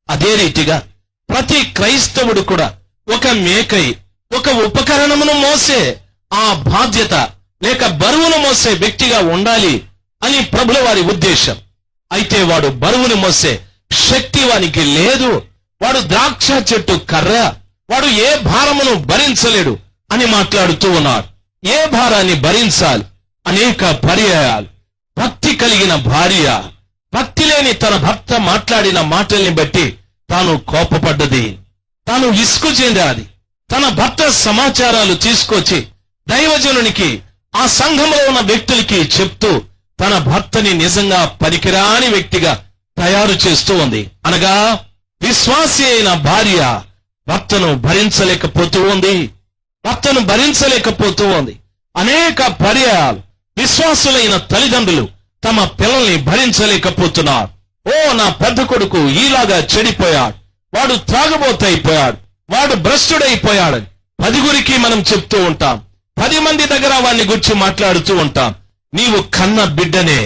అదే రీతిగా ప్రతి క్రైస్తవుడు కూడా ఒక మేకై ఒక ఉపకరణమును మోసే ఆ బాధ్యత లేక బరువును మోసే వ్యక్తిగా ఉండాలి అని ప్రభుల వారి ఉద్దేశం. అయితే వాడు బరువును మోసే శక్తి వానికి లేదు, వాడు ద్రాక్ష చెట్టు కర్ర, వాడు ఏ భారమును భరించలేడు అని మాట్లాడుతూ ఉన్నాడు. ఏ భారాన్ని భరించాలి? అనేక పర్యాయాలు భక్తి కలిగిన భార్య భక్తి లేని తన భర్త మాట్లాడిన మాటల్ని బట్టి తాను కోపపడ్డది, తాను విసుగు చెందాది. తన భర్త సమాచారాలు తీసుకొచ్చి దైవజనునికి, ఆ సంఘంలో ఉన్న వ్యక్తులకి చెప్తూ తన భర్తని నిజంగా పనికిరాని వ్యక్తిగా తయారు చేస్తూ ఉంది. అనగా విశ్వాసి అయిన భార్య భర్తను భరించలేకపోతూ ఉంది, భర్తను భరించలేకపోతూ ఉంది. అనేక పర్యాయాలు విశ్వాసులైన తల్లిదండ్రులు తమ పిల్లల్ని భరించలేకపోతున్నారు. ఓ నా పెద్ద కొడుకు ఈలాగా చెడిపోయాడు, వాడు త్రాగుబోతైపోయాడు, వాడు భ్రష్టుడైపోయాడని 10 మనం చెప్తూ ఉంటాం. 10 మంది దగ్గర వాడిని గురించి మాట్లాడుతూ ఉంటాం. నీవు కన్న బిడ్డనే,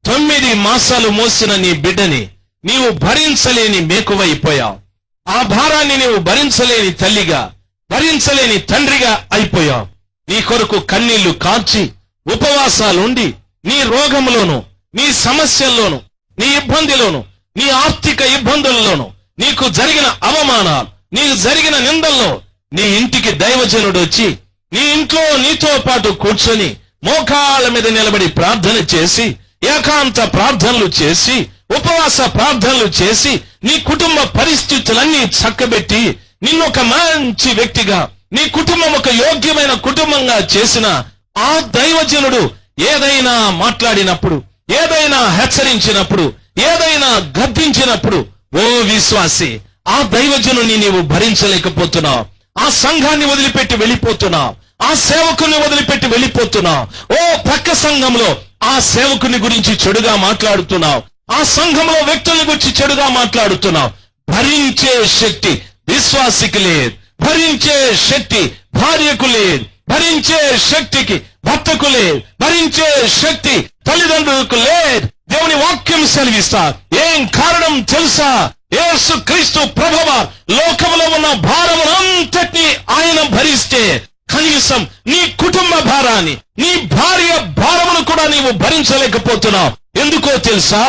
9 మాసాలు మోసిన నీ బిడ్డని నీవు భరించలేని మేకువైపోయావు. ఆ భారాన్ని నీవు భరించలేని తల్లిగా, భరించలేని తండ్రిగా అయిపోయావు. నీ కొరకు కన్నీళ్లు కాల్చి ఉపవాసాలుండి నీ రోగంలోను, నీ సమస్యల్లోను, నీ ఇబ్బందిలోను, నీ ఆర్థిక ఇబ్బందుల్లోను, నీకు జరిగిన అవమానాలు, నీకు జరిగిన నిందల్లో నీ ఇంటికి దైవజనుడు వచ్చి నీ ఇంట్లో నీతో పాటు కూర్చొని మోకాళ్ళ మీద నిలబడి ప్రార్థన చేసి, ఏకాంత ప్రార్థనలు చేసి, ఉపవాస ప్రార్థనలు చేసి, నీ కుటుంబ పరిస్థితులన్నీ చక్కబెట్టి నిన్నొక మంచి వ్యక్తిగా, నీ కుటుంబం ఒక యోగ్యమైన కుటుంబంగా చేసిన ఆ దైవజనుడు ఏదైనా మాట్లాడినప్పుడు, ఏదైనా హెచ్చరించినప్పుడు, ఏదైనా గద్దించినప్పుడు, ఓ విశ్వాసి, ఆ దైవజనుని నీవు భరించలేకపోతున్నావు. ఆ సంఘాన్ని వదిలిపెట్టి వెళ్ళిపోతున్నావు, ఆ సేవకుని వదిలిపెట్టి వెళ్ళిపోతున్నావు. ఓ పక్క సంఘంలో ఆ సేవకుని గురించి చెడుగా మాట్లాడుతున్నావు, ఆ సంఘంలో వ్యక్తుల గురించి చెడుగా మాట్లాడుతున్నావు. భరించే శక్తి విశ్వాసికి లేదు, భరించే శక్తి భార్యకు లేదు, భరించే శక్తికి భర్తకు లేదు, భరించే శక్తి తల్లిదండ్రులకు లేదు. దేవుని వాక్యం సెలవిస్తా. ఏం కారణం తెలుసా? యేసు క్రీస్తు ప్రభువారు లోకంలో ఉన్న భారమునంతటినీ ఆయన భరిస్తే కనీసం నీ కుటుంబ భారాన్ని, నీ భార్య భారమును కూడా నీవు భరించలేకపోతున్నావు. ఎందుకో తెలుసా?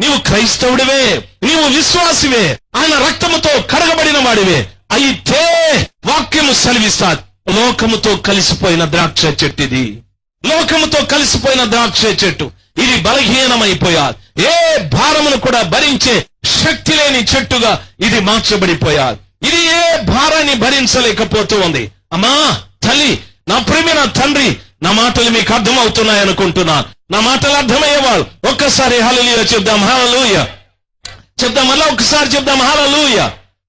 నీవు క్రైస్తవుడివే, నీవు విశ్వాసివే, ఆయన రక్తముతో కడగబడిన వాడివే. అయితే వాక్యము సెలవిస్తా, లోకముతో కలిసిపోయిన ద్రాక్ష చెట్టు ఇది, లోకముతో కలిసిపోయిన ద్రాక్ష చెట్టు ఇది బలహీనమైపోయాది. ఏ భారమును కూడా భరించే శక్తి లేని చెట్టుగా ఇది మార్చబడిపోయాది. ఇది ఏ భారాన్ని భరించలేకపోతూ ఉంది. అమ్మా, తల్లి, నా ప్రియమైన తండ్రి, నా మాటలు మీకు అర్థం అవుతున్నాయనుకుంటున్నా. నా మాటలు అర్థమయ్యేవాళ్ళు ఒక్కసారి హల్లెలూయా చెప్దాం. హల్లెలూయా చెప్దాం. మళ్ళా ఒకసారి చెప్దాం. హల్లెలూయా.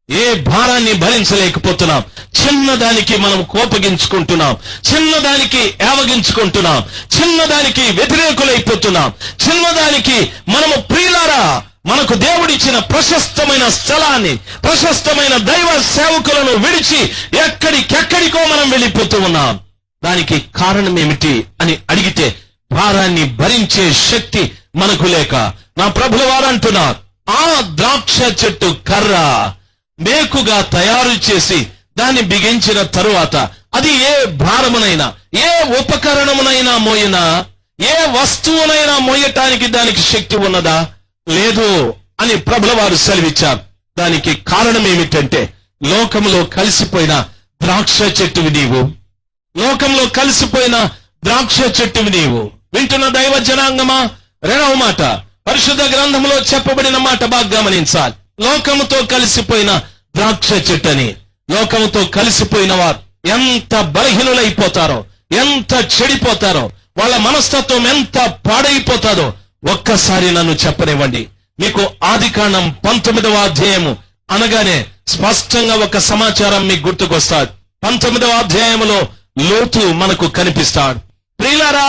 ఏ భారాన్ని భరించలేకపోతున్నాం. చిన్నదానికి మనం కోపగించుకుంటున్నాం, చిన్నదానికి ఏవగించుకుంటున్నాం, చిన్నదానికి వ్యతిరేకులైపోతున్నాం, చిన్నదానికి మనము ప్రియులారా మనకు దేవుడిచ్చిన ప్రశస్తమైన స్థలాన్ని, ప్రశస్తమైన దైవ సేవకులను విడిచి ఎక్కడికెక్కడికో మనం వెళ్ళిపోతూ ఉన్నాం. దానికి కారణం ఏమిటి అని అడిగితే భారాన్ని భరించే శక్తి మనకు లేక. నా ప్రభుల వారు అంటున్నారు, ఆ ద్రాక్ష చెట్టు కర్ర మేకుగా తయారు చేసి దాన్ని బిగించిన తరువాత అది ఏ భారమునైనా, ఏ ఉపకరణమునైనా మోయినా, ఏ వస్తువునైనా మోయటానికి దానికి శక్తి ఉన్నదా? లేదు అని ప్రభుల వారు సెలవిచ్చారు. దానికి కారణం ఏమిటంటే లోకంలో కలిసిపోయిన ద్రాక్ష చెట్టువి నీవు, లోకంలో కలిసిపోయిన ద్రాక్ష చెట్టువి నీవు. వింటున్న దైవ జనాంగమా, 2వ మాట పరిశుద్ధ గ్రంథంలో చెప్పబడిన మాట బాగా గమనించాలి. లోకముతో కలిసిపోయిన ద్రాక్ష చెట్టని. లోకముతో కలిసిపోయిన వారు ఎంత బలహీనులైపోతారో, ఎంత చెడిపోతారో, వాళ్ళ మనస్తత్వం ఎంత పాడైపోతారో ఒక్కసారి నన్ను చెప్పనివ్వండి. మీకు ఆదికాండం 19వ అధ్యాయము అనగానే స్పష్టంగా ఒక సమాచారం మీకు గుర్తుకొస్తాడు. 19వ అధ్యాయములో లోతు మనకు కనిపిస్తాడు. ప్రియులారా,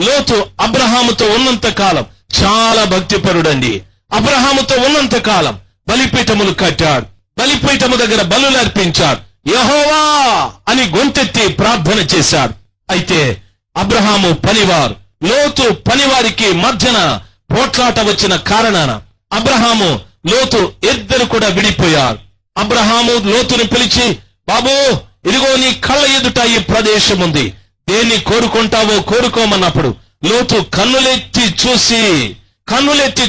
లోతు అబ్రహాముతో ఉన్నంత కాలం చాలా భక్తిపరుడండి. అబ్రహాముతో ఉన్నంత కాలం బలిపీఠములు కట్టాడు, బలిపీఠము దగ్గర బలులు అర్పించాడు, యెహోవా అని గొంతెత్తి ప్రార్థన చేశాడు. అయితే అబ్రహాము పనివారు, లోతు పనివారికి మధ్యన పోట్లాట వచ్చిన కారణాన అబ్రహాము లోతు ఇద్దరు కూడా విడిపోయారు. అబ్రహాము లోతుని పిలిచి, బాబు, ఇదిగో నీ కళ్ళ ఎదుట ఈ ప్రదేశం ఉంది, దేన్ని కోరుకుంటావో కోరుకోమన్నప్పుడు లోతు కన్నులెత్తి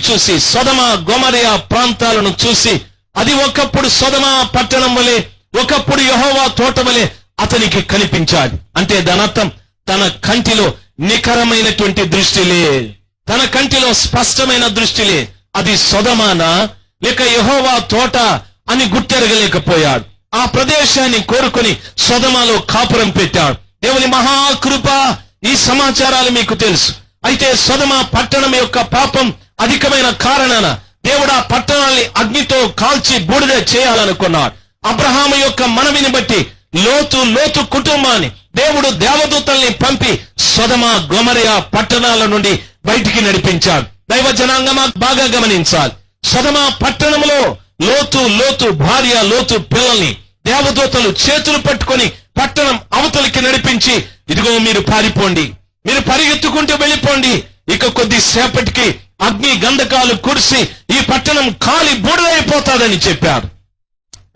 చూసి సొదొమ గొమొర్రా ప్రాంతాలను చూసి అది ఒకప్పుడు సొదొమ పట్టణం వలె, ఒకప్పుడు యెహోవా తోట వలె అతనికి కనిపించాలి. అంటే దాని అర్థం తన కంటిలో నికరమైనటువంటి దృష్టి లేదు, తన కంటిలో స్పష్టమైన దృష్టి లేదు. అది సొదొమనా లేక యెహోవా తోట అని గుర్తెరగలేకపోయాడు. ఆ ప్రదేశాన్ని కోరుకొని సొదొమలో కాపురం పెట్టాడు. దేవుని మహాకృప, ఈ సమాచారాలు మీకు తెలుసు. అయితే సొదొమ పట్టణం యొక్క పాపం అధికమైన కారణాన దేవుడు ఆ పట్టణాన్ని అగ్నితో కాల్చి బూడిద చేయాలనుకున్నాడు. అబ్రహాము యొక్క మనవిని బట్టి లోతు కుటుంబాన్ని దేవుడు దేవదూతల్ని పంపి సొదొమ గొమొర్రా పట్టణాల నుండి బయటికి నడిపించాడు. దైవ జనాంగమా బాగా గమనించాలి. సొదొమ పట్టణంలో లోతు భార్య, లోతు పిల్లల్ని దేవదూతలు చేతులు పట్టుకొని పట్టణం అవతలికి నడిపించి, ఇదిగో మీరు పారిపోండి, మీరు పరిగెత్తుకుంటూ వెళ్ళిపోండి, ఇక కొద్దిసేపటికి అగ్ని గంధకాలు కురిసి ఈ పట్టణం కాలి బూడిదైపోతాదని చెప్పారు.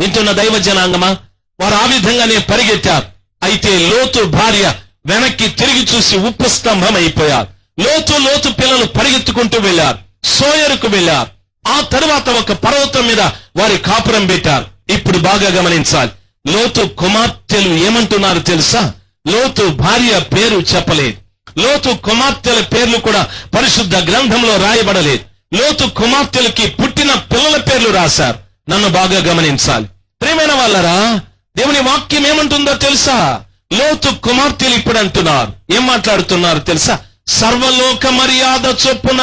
వింటున్న దైవ జనాంగమా, వారు ఆ విధంగానే పరిగెత్తారు. అయితే లోతు భార్య వెనక్కి తిరిగి చూసి ఉప్పు స్తంభం అయిపోయారు. లోతు పిల్లలు పరిగెత్తుకుంటూ వెళ్లారు, సోయరుకు వెళ్లారు. ఆ తరువాత ఒక పర్వతం మీద వారి కాపురం పెట్టారు. ఇప్పుడు బాగా గమనించాలి. లోతు కుమార్తెలు ఏమంటున్నారు తెలుసా? లోతు భార్య పేరు చెప్పలేదు. లోతు కుమార్తెల పేర్లు కూడా పరిశుద్ధ గ్రంథంలో రాయబడలేదు. లోతు కుమార్తెలకి పుట్టిన పిల్లల పేర్లు రాశారు. నన్ను బాగా గమనించాలి ప్రియమైన వాళ్ళరా. దేవుని వాక్యం ఏమంటుందో తెలుసా? లోతు కుమార్తెలు ఇప్పుడు అంటున్నారు, ఏం మాట్లాడుతున్నారు తెలుసా? సర్వలోక మర్యాద చొప్పున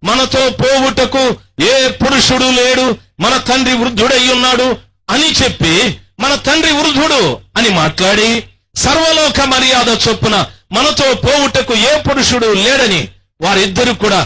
మనతో పోవుటకు ఏ పురుషుడు లేడు, మన తండ్రి వృద్ధుడై ఉన్నాడు అని చెప్పి, మన తండ్రి వృద్ధుడు అని మాట్లాడి, సర్వలోక మర్యాద చొప్పున మనతో పోవుటకు ఏ పురుషుడు లేడని వారిద్దరు కూడా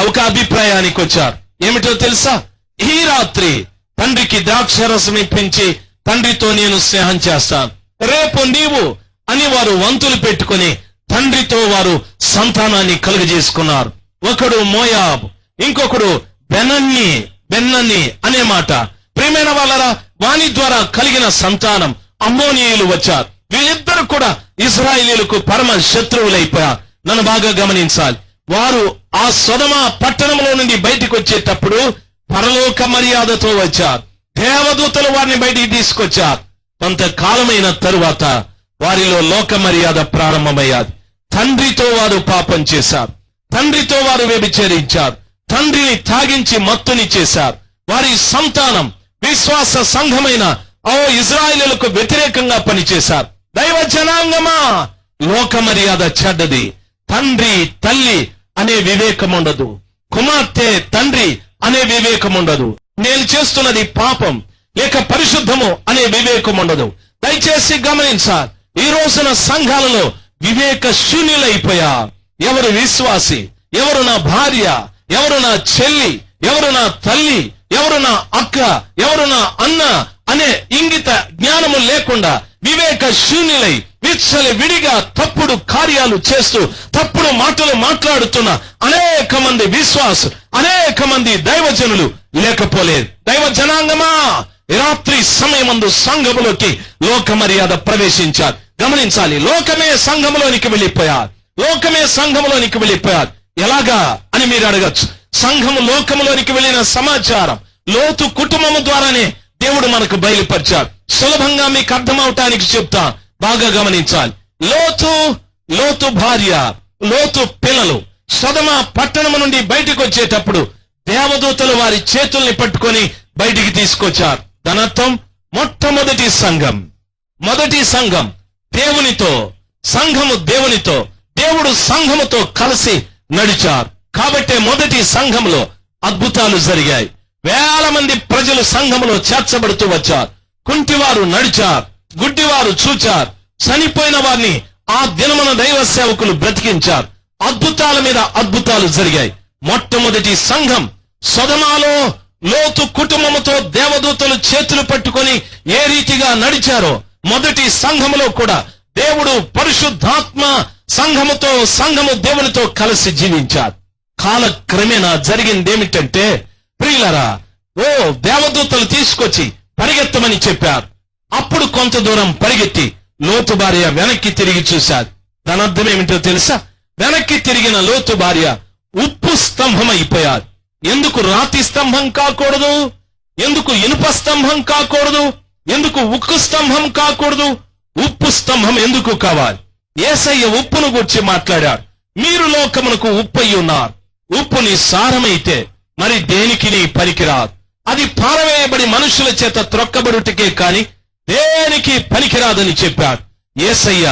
ఒక అభిప్రాయానికి వచ్చారు. ఏమిటో తెలుసా? ఈ రాత్రి తండ్రికి ద్రాక్షరసం ఇప్పించి తండ్రితో నేను స్నేహం చేస్తాను, రేపు నీవు అని వారు వంతులు పెట్టుకుని తండ్రితో వారు సంతానాన్ని కలుగజేసుకున్నారు. ఒకడు మోయాబు, ఇంకొకడు బెన్నన్ని అనే మాట. ప్రియమైన వాళ్ళరా, వాని ద్వారా కలిగిన సంతానం అమ్మోనీయులు వచ్చారు. వీళ్ళిద్దరు కూడా ఇశ్రాయేలీయులకు పరమ శత్రువులైపోయారు. నన్ను బాగా గమనించాలి. వారు ఆ సొదొమ పట్టణంలో నుండి బయటికి వచ్చేటప్పుడు పరలోక మర్యాదతో వచ్చారు. దేవదూతలు వారిని బయటికి తీసుకొచ్చారు. కొంతకాలమైన తరువాత వారిలో లోక మర్యాద ప్రారంభమయ్యాది. తండ్రితో వారు పాపం చేశారు, తండ్రితో వారు వ్యభిచరించారు, తండ్రిని తాగించి మత్తుని చేశారు. వారి సంతానం విశ్వాస సంఘమైన ఇశ్రాయేలీయులకు వ్యతిరేకంగా పనిచేశారు. దైవ జనాంగమా, లోక మర్యాద చెడ్డది. తండ్రి తల్లి అనే వివేకం ఉండదు, కుమార్తె తండ్రి అనే వివేకం ఉండదు. నేను చేస్తున్నది పాపం లేక పరిశుద్ధము అనే వివేకం ఉండదు. దయచేసి గమనించాలి. ఈ రోజున సంఘాలలో వివేక శూన్యులైపోయా. ఎవరు విశ్వాసి, ఎవరు నా భార్య, ఎవరు నా చెల్లి, ఎవరు నా తల్లి, ఎవరు నా అక్క, ఎవరు నా అన్న అనే ఇంగిత జ్ఞానము లేకుండా వివేక శూన్యులై విడిగా తప్పుడు కార్యాలు చేస్తూ తప్పుడు మాటలు మాట్లాడుతున్న అనేక మంది విశ్వాసులు, అనేక మంది దైవజనులు లేకపోలేదు. దైవ జనాంగమా, రాత్రి సమయమందు సంఘములోకి లోక మర్యాద ప్రవేశించారు. గమనించాలి. లోకమే సంఘములోనికి వెళ్ళిపోయారు, లోకమే సంఘములోనికి వెళ్ళిపోయారు. ఎలాగా అని మీరు అడగచ్చు. సంఘము లోకములోనికి వెళ్ళిన సమాచారం లోతు కుటుంబము ద్వారానే దేవుడు మనకు బయలుపరిచాడు. సులభంగా మీకు అర్థమవటానికి చెప్తా, బాగా గమనించాలి. లోతు భార్య, లోతు పిల్లలు సొదొమ పట్టణము నుండి బయటికి వచ్చేటప్పుడు దేవదూతలు వారి చేతుల్ని పట్టుకొని బయటికి తీసుకొచ్చారు. దానర్థం మొట్టమొదటి సంఘం దేవునితో, సంఘము దేవునితో, దేవుడు సంఘముతో కలిసి నడిచారు. కాబట్టి మొదటి సంఘంలో అద్భుతాలు జరిగాయి. వేల మంది ప్రజలు సంఘములో చేర్చబడుతూ వచ్చారు. కుంటివారు నడిచారు, గుడ్డివారు చూచారు, చనిపోయిన వారిని ఆ దినమున దైవ సేవకులు బ్రతికించారు. అద్భుతాల మీద అద్భుతాలు జరిగాయి. మొట్టమొదటి సంఘం సొదొమలో లోతు కుటుంబముతో దేవదూతలు చేతులు పట్టుకొని ఏ రీతిగా నడిచారో మొదటి సంఘములో కూడా దేవుడు పరిశుద్ధాత్మ సంఘము దేవునితో కలిసి జీవించారు. కాలక్రమేణా జరిగింది ఏమిటంటే, ప్రియులరా, దేవదూతలు తీసుకొచ్చి పరిగెత్తమని చెప్పారు. అప్పుడు కొంత దూరం పరిగెత్తి లోతు భార్య వెనక్కి తిరిగి చూశారు. దాని అర్థం ఏమిటో తెలుసా? వెనక్కి తిరిగిన లోతు భార్య ఉప్పు స్తంభం అయిపోయారు. ఎందుకు రాతి స్తంభం కాకూడదు? ఎందుకు ఇనుప స్తంభం కాకూడదు? ఎందుకు ఉక్కు స్తంభం కాకూడదు? ఉప్పు స్తంభం ఎందుకు కావాలి? యేసయ్య ఉప్పును గురించి మాట్లాడాడు. మీరు లోకమునకు ఉప్పు అయి ఉన్నారు. ఉప్పుని సారమైతే మరి దేనికి పనికిరాదు. అది పారవేయబడి మనుషుల చేత త్రొక్కబడుటకే కాని దేనికి పనికిరాదని చెప్పాడు. యేసయ్య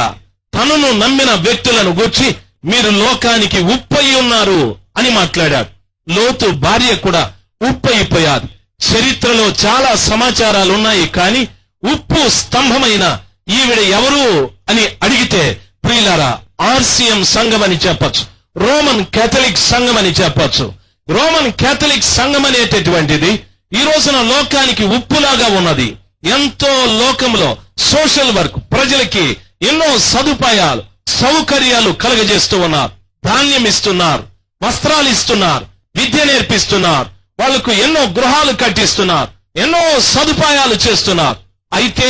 తనను నమ్మిన వ్యక్తులను గూర్చి మీరు లోకానికి ఉప్పు అయి ఉన్నారు అని మాట్లాడాడు. లోతు భార్య కూడా ఉప్పు అయిపోయారు. చరిత్రలో చాలా సమాచారాలు ఉన్నాయి, కానీ ఉప్పు స్తంభమైన ఈవిడ ఎవరు అని అడిగితే ప్రియులారా, ఆర్సిఎం సంఘం అని చెప్పచ్చు, రోమన్ కేథలిక్ సంఘం అని చెప్పచ్చు. రోమన్ కేథలిక్ సంఘం అనేటటువంటిది ఈ రోజున లోకానికి ఉప్పులాగా ఉన్నది. ఎంతో లోకంలో సోషల్ వర్క్, ప్రజలకి ఎన్నో సదుపాయాలు సౌకర్యాలు కలుగజేస్తూ ఉన్నారు. ధాన్యం ఇస్తున్నారు, వస్త్రాలు ఇస్తున్నారు, విద్య నేర్పిస్తున్నారు, వాళ్లకు ఎన్నో గృహాలు కట్టిస్తున్నారు, ఎన్నో సదుపాయాలు చేస్తున్నారు. అయితే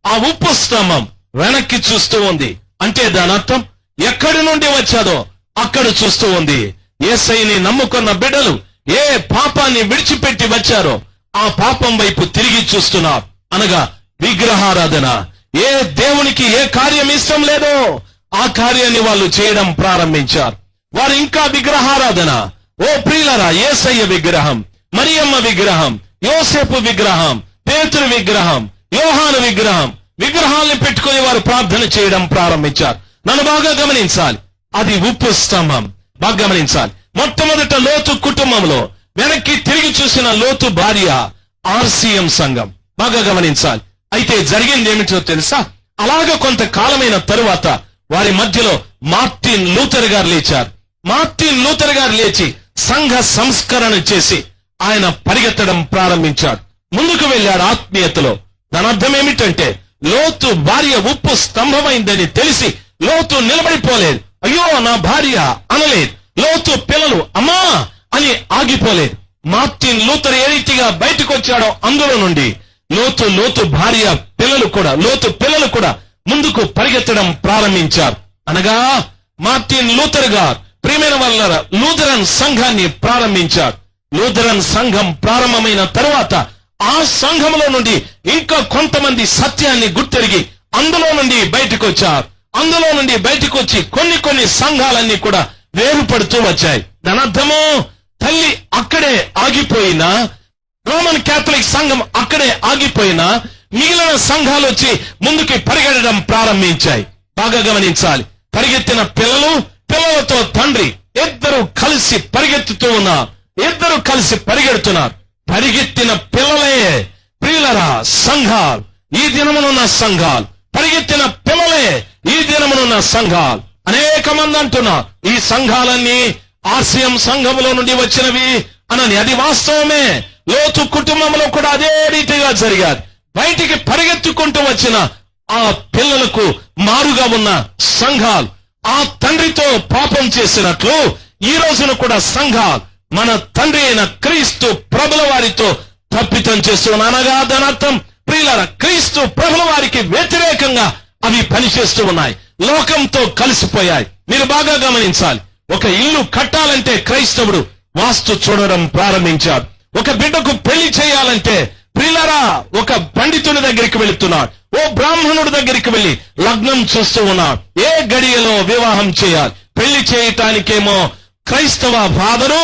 ఆ ఉప్పు స్తంభం వెనక్కి చూస్తూ ఉంది. అంటే దాని అర్థం ఎక్కడి నుండి వచ్చాదో అక్కడ చూస్తూ ఉంది. యేసయ్యని నమ్ముకున్న బిడ్డలు ఏ పాపాన్ని విడిచిపెట్టి వచ్చారో ఆ పాపం వైపు తిరిగి చూస్తున్నారు. అనగా విగ్రహారాధన. ఏ దేవునికి ఏ కార్యం ఇష్టం లేదో ఆ కార్యాన్ని వాళ్ళు చేయడం ప్రారంభించారు. వారు ఇంకా విగ్రహారాధన. ఓ ప్రియులరా, యేసయ్య విగ్రహం, మరియమ్మ విగ్రహం, యోసేపు విగ్రహం, పేతురు విగ్రహం, యోహాను విగ్రహం, విగ్రహాలను పెట్టుకుని వారు ప్రార్థన చేయడం ప్రారంభించారు. నన్ను బాగా గమనించాలి, అది ఉప్పు స్తంభం. బాగా గమనించాలి. మొట్టమొదట లోతు కుటుంబంలో వెనక్కి తిరిగి చూసిన లోతు భార్య ఆర్సిఎం సంఘం. బాగా గమనించాలి. అయితే జరిగింది ఏమిటో తెలుసా? అలాగ కొంతకాలమైన తరువాత వారి మధ్యలో మార్టిన్ లూథర్ గారు లేచారు. మార్టిన్ లూథర్ గారు లేచి సంఘ సంస్కరణ చేసి ఆయన పరిగెత్తడం ప్రారంభించాడు. ముందుకు వెళ్ళాడు ఆత్మీయతలో. దాని అర్థం ఏమిటంటే, లోతు భార్య ఉప్పు స్తంభమైందని తెలిసి లోతు నిలబడిపోలేదు. అయ్యో నా భార్య అనలేదు. లోతు పిల్లలు అమ్మా అని ఆగిపోలేదు. మార్టిన్ లూథర్ ఏ రీతిగా బయటకు వచ్చాడో అందులో నుండి లోతు భార్య లోతు పిల్లలు కూడా ముందుకు పరిగెత్తడం ప్రారంభించారు. అనగా మార్టిన్ లూథర్ గారు ప్రియమైన వాళ్ళ లూథరన్ సంఘాన్ని ప్రారంభించారు. లూథరన్ సంఘం ప్రారంభమైన తరువాత ఆ సంఘంలో నుండి ఇంకా కొంతమంది సత్యాన్ని గుర్తెరిగి అందులో నుండి బయటకు వచ్చారు. అందులో నుండి బయటకు వచ్చి కొన్ని సంఘాలన్నీ కూడా వేరుపడుతూ వచ్చాయి. దాని అర్థము, తల్లి అక్కడే ఆగిపోయినా, రోమన్ కేథలిక్ సంఘం అక్కడే ఆగిపోయినా మిగిలిన సంఘాలు వచ్చి ముందుకి పరిగెత్తడం ప్రారంభించాయి. బాగా గమనించాలి. పరిగెత్తిన పిల్లలతో తండ్రి ఇద్దరు కలిసి పరిగెత్తుతూ ఉన్నారు. ఇద్దరు కలిసి పరిగెడుతున్నారు. పరిగెత్తిన పిల్లలే ప్రియులరా సంఘాలు, ఈ దినమునున్న సంఘాలు. పరిగెత్తిన పిల్లలే ఈ దినమునున్న సంఘాలు. అనేక మంది అంటున్నారు ఈ సంఘాలన్నీ ఆర్సిఎం సంఘములో నుండి వచ్చినవి అనని. అది వాస్తవమే. లోతు కుటుంబంలో కూడా అదే రీతిగా జరిగాది. బయటికి పరిగెత్తుకుంటూ వచ్చిన ఆ పిల్లలకు మారుగా ఉన్న సంఘాలు ఆ తండ్రితో పాపం చేసినట్లు ఈ రోజున కూడా సంఘాలు మన తండ్రి అయిన క్రీస్తు ప్రభుల వారితో తప్పితం చేస్తున్న. అనగా దాని అర్థం ప్రియులారా, క్రీస్తు ప్రభుల వారికి వ్యతిరేకంగా అవి పనిచేస్తూ ఉన్నాయి. లోకంతో కలిసిపోయాయి. మీరు బాగా గమనించాలి. ఒక ఇల్లు కట్టాలంటే క్రైస్తవుడు వాస్తు చూడడం ప్రారంభించాడు. ఒక బిడ్డకు పెళ్లి చేయాలంటే ప్రియులారా ఒక పండితుని దగ్గరికి వెళుతున్నాడు. ఓ బ్రాహ్మణుడి దగ్గరికి వెళ్లి లగ్నం చూస్తూ ఉన్నాడు. ఏ గడియలో వివాహం చేయాలి? పెళ్లి చేయటానికేమో క్రైస్తవ ఫాదరు,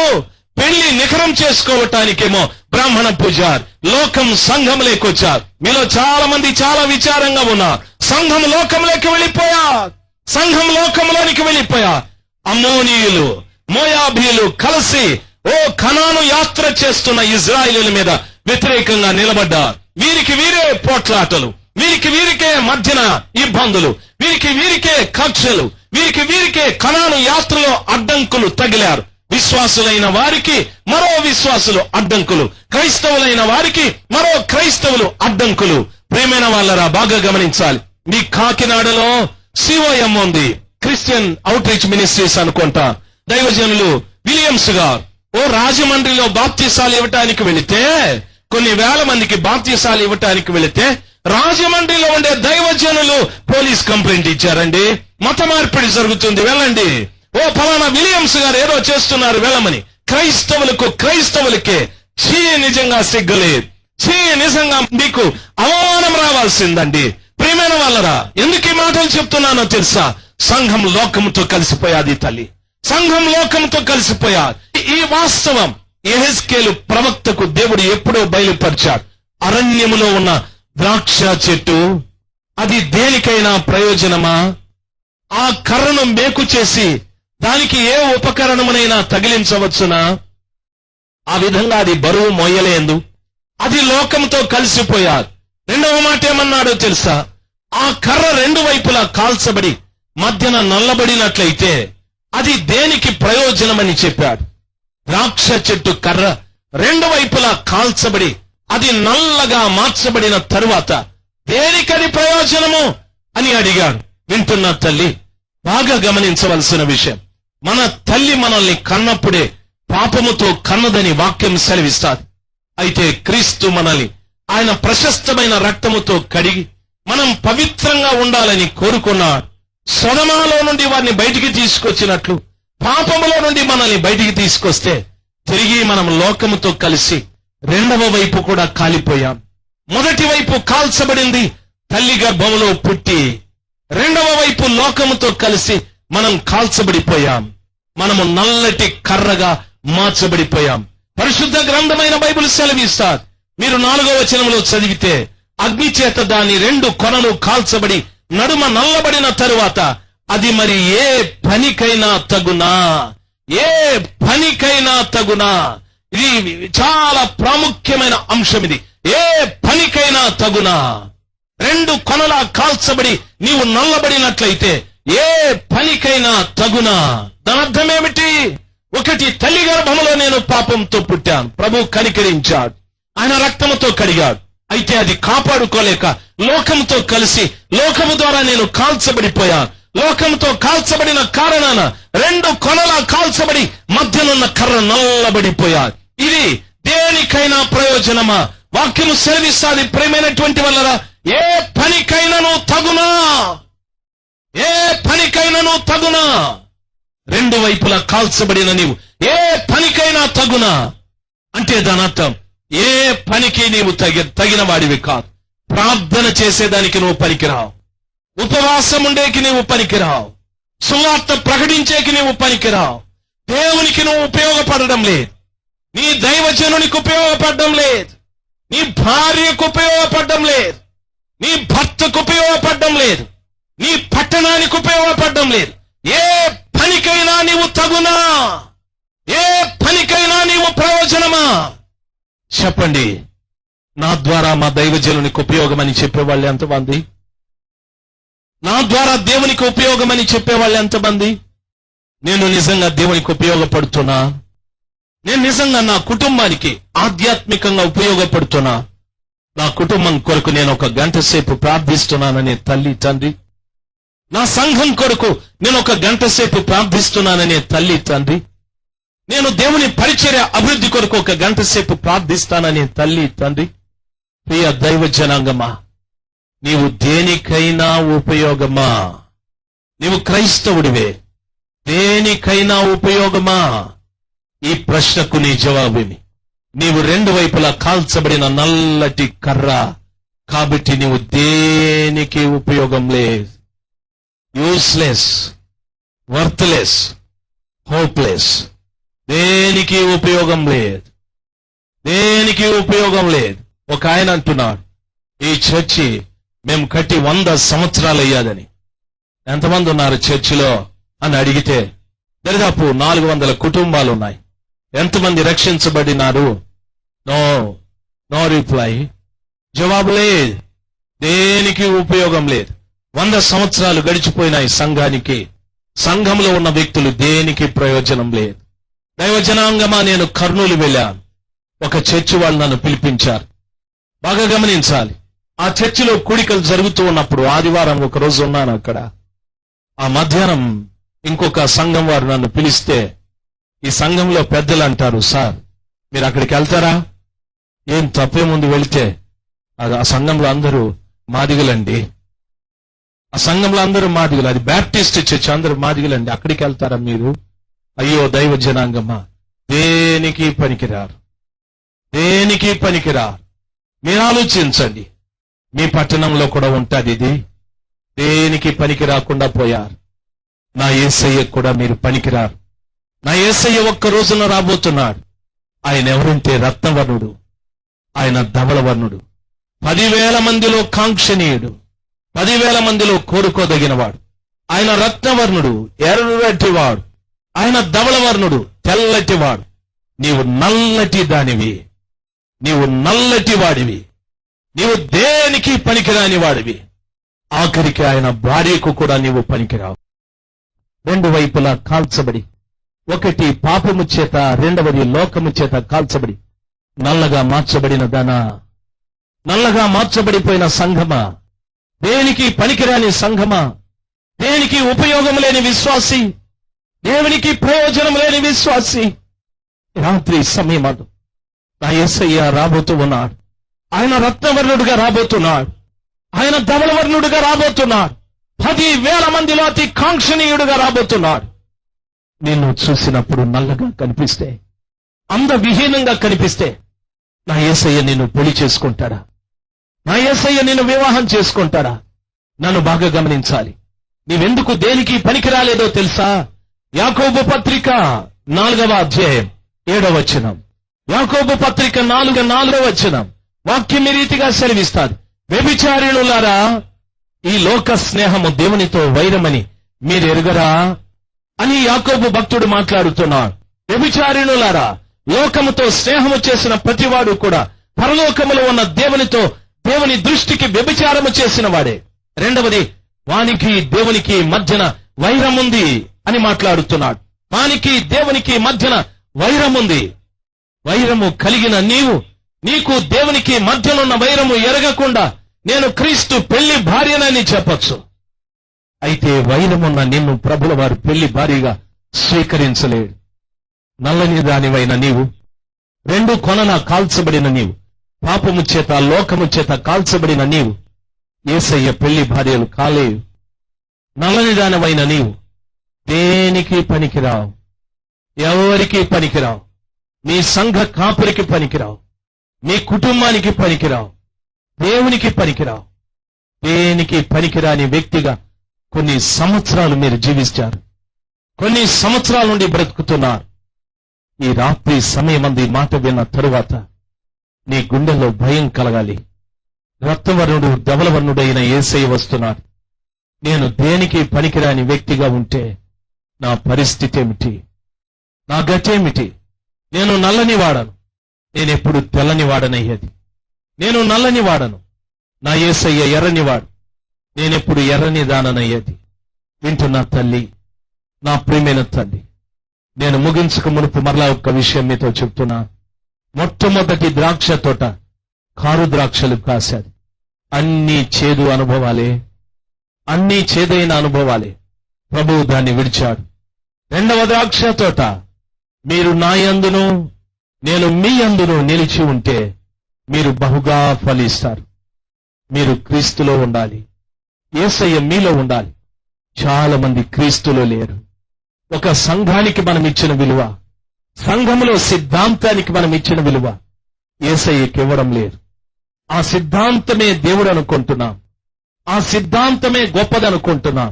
పెళ్లి నిఖరం చేసుకోవటానికేమో బ్రాహ్మణ పూజారి. లోకం సంఘం లేకొచ్చారు. మీలో చాలా మంది చాలా విచారంగా ఉన్నారు. సంఘం లోకంలోకి వెళ్ళిపోయారు. సంఘం లోకంలోనికి వెళ్ళిపోయారు. అమ్మోనీయులు, మోయాబీలు కలిసి ఓ కనాను యాత్ర చేస్తున్న ఇజ్రాయేలీల మీద వ్యతిరేకంగా నిలబడ్డారు. వీరికి వీరే పోట్లాటలు, వీరికి వీరికే మధ్యన ఇబ్బందులు, వీరికి వీరికే కక్షలు, వీరికి వీరికే కనాను యాత్రలో అడ్డంకులు తగిలారు. విశ్వాసులైన వారికి మరో విశ్వాసులు అడ్డంకులు, క్రైస్తవులైన వారికి మరో క్రైస్తవులు అడ్డంకులు. ప్రేమైన వాళ్ళరా బాగా గమనించాలి. మీ కాకినాడలో సిఓఎం ఉంది, క్రిస్టియన్ అవుట్ రీచ్ మినిస్ట్రీస్ అనుకుంటా. దైవజనులు విలియమ్స్ గారు ఓ రాజమండ్రిలో బాప్తీసాలు ఇవ్వటానికి వెళితే, కొన్ని వేల మందికి బాప్తీసాలు ఇవ్వటానికి వెళితే రాజమండ్రిలో ఉండే దైవజనులు పోలీస్ కంప్లైంట్ ఇచ్చారండి. మత మార్పిడి జరుగుతుంది, వెళ్ళండి. ఓ ఫలానా విలియమ్స్ గారు ఏదో చేస్తున్నారు, వెళ్ళమని. క్రైస్తవులకే నిజంగా సిగ్గులేదు. నిజంగా మీకు అవమానం రావాల్సిందండి. ప్రియమైన వాళ్ళరా, ఎందుకు ఈ మాటలు చెప్తున్నానో తెలుసా? సంఘం లోకముతో కలిసిపోయాది తల్లి, సంఘం లోకంతో కలిసిపోయారు. ఈ వాస్తవం యెహెజ్కేలు ప్రవక్తకు దేవుడు ఎప్పుడో బయలుపరిచాడు. అరణ్యములో ఉన్న ద్రాక్ష చెట్టు అది దేనికైనా ప్రయోజనమా? ఆ కర్రను మేకు చేసి దానికి ఏ ఉపకరణమునైనా తగిలించవచ్చునా? ఆ విధంగా అది బరువు మోయలేదు. అది లోకంతో కలిసిపోయారు. రెండవ మాట ఏమన్నాడో తెలుసా? ఆ కర్ర రెండు వైపులా కాల్చబడి మధ్యన నల్లబడినట్లయితే అది దేనికి ప్రయోజనమని చెప్పాడు. ద్రాక్ష చెట్టు కర్ర రెండు వైపులా కాల్చబడి అది నల్లగా మార్చబడిన తరువాత దేనికది ప్రయోజనము అని అడిగాడు. వింటున్న తల్లి బాగా గమనించవలసిన విషయం, మన తల్లి మనల్ని కన్నప్పుడే పాపముతో కన్నదని వాక్యం సెలవిస్తాది. అయితే క్రీస్తు మనల్ని ఆయన ప్రశస్తమైన రక్తముతో కడిగి మనం పవిత్రంగా ఉండాలని కోరుకున్నాడు. సొదొమలో నుండి వారిని బయటికి తీసుకొచ్చినట్లు పాపములో నుండి మనల్ని బయటికి తీసుకొస్తే తిరిగి మనం లోకముతో కలిసి రెండవ వైపు కూడా కాలిపోయాం. మొదటి వైపు కాల్చబడింది తల్లి గర్భములో పుట్టి, రెండవ వైపు లోకముతో కలిసి మనం కాల్చబడిపోయాం. మనము నల్లటి కర్రగా మార్చబడిపోయాం. పరిశుద్ధ గ్రంథమైన బైబిల్ సెలవిస్తారు. మీరు 4వ వచనంలో చదివితే అగ్ని చేత దాని రెండు కొనలు కాల్చబడి నడుమ నల్లబడిన తరువాత అది మరి ఏ పనికైనా తగునా? ఏ పనికైనా తగునా? ఇది చాలా ప్రాముఖ్యమైన అంశం. ఇది ఏ పనికైనా తగునా? రెండు కొనలా కాల్చబడి నీవు నల్లబడినట్లయితే ఏ పనికైనా తగునా? దాని అర్థం ఏమిటి? ఒకటి, తల్లి గర్భములో నేను పాపంతో పుట్టాను, ప్రభు కనికరించాడు, ఆయన రక్తముతో కడిగాడు. అయితే అది కాపాడుకోలేక లోకముతో కలిసి లోకము ద్వారా నేను కాల్చబడిపోయాను. లోకంతో కాల్చబడిన కారణాన రెండు కొనలా కాల్చబడి మధ్యనున్న కర్ర నల్లబడిపోయారు. ఇది దేనికైనా ప్రయోజనమా? వాక్యము సెలవిస్తాది. ప్రియమైనటువంటి వల్లరా, ఏ పనికైనాను తగునా? ఏ పనికైనాను తగునా? రెండు వైపులా కాల్చబడిన నీవు ఏ పనికైనా తగునా అంటే దాని అర్థం ఏ పనికి నీవు తగిన వాడివి కాదు. ప్రార్థన చేసేదానికి నువ్వు పనికిరావు, ఉపవాసం ఉండేకి నీవు పనికిరావు, సువార్త ప్రకటించేకి నీవు పనికిరావు, దేవునికి నువ్వు ఉపయోగపడడం లేదు, నీ దైవజనునికి ఉపయోగపడడం లేదు, నీ భార్యకు ఉపయోగపడడం లేదు, నీ భర్తకు ఉపయోగపడడం లేదు, నీ పట్టణానికి ఉపయోగపడడం లేదు. ఏ పనికైనా నీవు తగునా? ఏ పనికైనా నీవు ప్రయోజనమా? చెప్పండి. నా ద్వారా మా దైవజనునికి ఉపయోగమని చెప్పేవాళ్ళు ఎంతమంది? నా ద్వారా దేవునికి ఉపయోగమని చెప్పేవాళ్ళు ఎంతమంది? నేను నిజంగా దేవునికి ఉపయోగపడుతున్నా? నేను నిజంగా నా కుటుంబానికి ఆధ్యాత్మికంగా ఉపయోగపడుతున్నా? నా కుటుంబం కొరకు నేను 1 గంట సేపు ప్రార్థిస్తున్నాననే తల్లి తండ్రి, నా సంఘం కొరకు నేను 1 గంట సేపు ప్రార్థిస్తున్నాననే తల్లి తండ్రి, నేను దేవుని పరిచర్య అభివృద్ధి కొరకు 1 గంట సేపు ప్రార్థిస్తాననే తల్లి తండ్రి, ప్రియ దైవ జనాంగమా, నీవు దేనికైనా ఉపయోగమా? నీవు క్రైస్తవుడివే, దేనికైనా ఉపయోగమా? ఈ ప్రశ్నకు నీ జవాబేమి? నీవు రెండు వైపులా కాల్చబడిన నల్లటి కర్ర కాబట్టి నీవు దేనికి ఉపయోగం లేదు. Useless, worthless, hopeless. దేనికి ఉపయోగం లేదు, దేనికి ఉపయోగం లేదు. ఒక ఆయన అంటున్నాడు, ఈ చర్చి మేము కట్టి 100 సంవత్సరాలు అయ్యాదని. ఎంతమంది ఉన్నారు చర్చిలో అని అడిగితే దరిదాపు 400 కుటుంబాలు ఉన్నాయి. ఎంతమంది రక్షించబడినారు? No reply. జవాబు లేదు. దేనికి ఉపయోగం లేదు. 100 సంవత్సరాలు గడిచిపోయినాయి సంఘానికి. సంఘంలో ఉన్న వ్యక్తులు దేనికి ప్రయోజనం లేదు. దైవజనాంగమా, నేను కర్నూలు వెళ్ళాను. ఒక చర్చి వాళ్ళు నన్ను పిలిపించారు. బాగా గమనించాలి. ఆ చర్చిలో కూడికలు జరుగుతూ ఉన్నప్పుడు ఆదివారం ఒక రోజు ఉన్నాను అక్కడ. ఆ మధ్యాహ్నం ఇంకొక సంఘం వారు నన్ను పిలిస్తే ఈ సంఘంలో పెద్దలు అంటారు, సార్ మీరు అక్కడికి వెళ్తారా? ఏం తప్పేముందు వెళితే? ఆ సంఘంలో అందరూ మాదిగలండి, ఆ సంఘంలో అందరూ మాదిగలు, అది బ్యాప్టిస్ట్ చర్చ్, అందరూ మాదిగలండి, అక్కడికి వెళ్తారా మీరు? అయ్యో దైవ జనాంగమా, దేనికి పనికిరారు, దేనికి పనికిరారు. మీరు ఆలోచించండి. మీ పట్టణంలో కూడా ఉంటుంది ఇది. దేనికి పనికి రాకుండా పోయారు. నా యేసయ్య కూడా మీరు పనికిరారు. నా యేసయ్య ఒక్క రోజున రాబోతున్నాడు. ఆయన ఎవరంటే రత్నవర్ణుడు, ఆయన ధవళవర్ణుడు, 10,000 మందిలో కాంక్షణీయుడు, 10,000 మందిలో కోరుకోదగినవాడు. ఆయన రత్నవర్ణుడు, ఎర్రటివాడు, ఆయన ధవళవర్ణుడు, తెల్లటివాడు. నీవు నల్లటి దానివి, నీవు నల్లటి వాడివి, నీవు దేనికి పనికిరాని వాడివి. ఆఖరికి ఆయన భార్యకు కూడా నీవు పనికిరావు. రెండు వైపులా కాల్చబడి, ఒకటి పాపము చేత, రెండవది లోకము చేత కాల్చబడి నల్లగా మార్చబడిన దానా, నల్లగా మార్చబడిపోయిన సంఘమా, దేనికి పనికిరాని సంఘమా, దేనికి ఉపయోగం లేని విశ్వాసి, దేవునికి ప్రయోజనం లేని విశ్వాసి, రాత్రి సమయమందు నా యేసయ్య రాబోతూ ఉన్నాడు. ఆయన రత్నవర్ణుడుగా రాబోతున్నాడు, ఆయన ధవళవర్ణుడుగా రాబోతున్నాడు, 10,000 మందిలో అతి కాంక్షణీయుడుగా రాబోతున్నాడు. నిన్ను చూసినప్పుడు నల్లగా కనిపిస్తే, అందవిహీనంగా కనిపిస్తే, నా యేసయ్య నిన్ను పెళ్లి చేసుకుంటాడా? నా యేసయ్య నిన్ను వివాహం చేసుకుంటాడా? నన్ను బాగా గమనించాలి. నీవెందుకు దేనికి పనికి రాలేదో తెలుసా? యాకోబు పత్రిక 4వ అధ్యాయం 7వ వచనం. యాకోబు పత్రిక 4వ వచనం వాక్యం ఈ రీతిగా సెలవిస్తాడు. వ్యభిచారిణులారా, ఈ లోక స్నేహము దేవునితో వైరమని మీరు ఎరుగరా అని యాకోబు భక్తుడు మాట్లాడుతున్నాడు. వ్యభిచారిణులారా, లోకముతో స్నేహము చేసిన ప్రతివాడు కూడా పరలోకములో ఉన్న దేవుని దృష్టికి వ్యభిచారము చేసిన వాడే. రెండవది, వానికి దేవునికి మధ్యన వైరముంది అని మాట్లాడుతున్నాడు. వానికి దేవునికి మధ్యన వైరముంది. వైరము కలిగిన నీకు దేవునికి మధ్యనున్న వైరము ఎరగకుండా నేను క్రీస్తు పెళ్లి భార్యనని చెప్పొచ్చు. అయితే వైరమున్న నిన్ను ప్రభుల వారు పెళ్లి భార్యగా స్వీకరించలేడు. నల్లని దానివైన నీవు, రెండు కొనల కాల్చబడిన నీవు, పాపము చేత లోకము చేత కాల్చబడిన నీవు యేసయ్య పెళ్లి భార్యలు కాలేవు. నల్లని దానివైన నీవు దేనికి పనికిరావు, ఎవరికి పనికిరావు, మీ సంఘ కాపురికి పనికిరావు, మీ కుటుంబానికి పనికిరావు, దేవునికి పనికిరావు. దేనికి పనికిరాని వ్యక్తిగా కొన్ని సంవత్సరాలు మీరు జీవించారు, కొన్ని సంవత్సరాల నుండి బ్రతుకుతున్నారు. ఈ రాత్రి సమయమంది మాట విన్న తరువాత నీ గుండెల్లో భయం కలగాలి. రక్తవర్ణుడు ధవళవర్ణుడైన యేసయ్య వస్తున్నాడు. నేను దేనికి పనికిరాని వ్యక్తిగా ఉంటే నా పరిస్థితి ఏమిటి, నా గతేమిటి? నేను నల్లని వాడను, నేనెప్పుడు తెల్లని వాడనయ్యేది. నేను నల్లని వాడను, నా యేసయ్య ఎర్రనివాడు, నేనెప్పుడు ఎర్రని దాననయ్యేది. వింటున్నా తల్లి, నా ప్రియమైన తల్లి, నేను ముగించక మునుపు మరలా ఒక్క విషయం మీతో చెప్తున్నా. మొట్టమొదటి ద్రాక్ష తోట కారు ద్రాక్షలు కాశాది. అన్ని చేదు అనుభవాలే, అన్ని చేదైన అనుభవాలే. ప్రభువు దాన్ని విడిచాడు. రెండవ ద్రాక్ష తోట, మీరు నా యందును నేను మీ యందును నిలిచి ఉంటే మీరు బహుగా ఫలిస్తారు. మీరు క్రీస్తులో ఉండాలి, యేసయ్య మీలో ఉండాలి. చాలా మంది క్రీస్తులో లేరు. ఒక సంఘానికి మనం ఇచ్చిన విలువ, సంఘంలో సిద్ధాంతానికి మనం ఇచ్చిన విలువ యేసయ్యకి ఇవ్వడం లేదు. ఆ సిద్ధాంతమే దేవుడు అనుకుంటున్నాం, ఆ సిద్ధాంతమే గొప్పదనుకుంటున్నాం.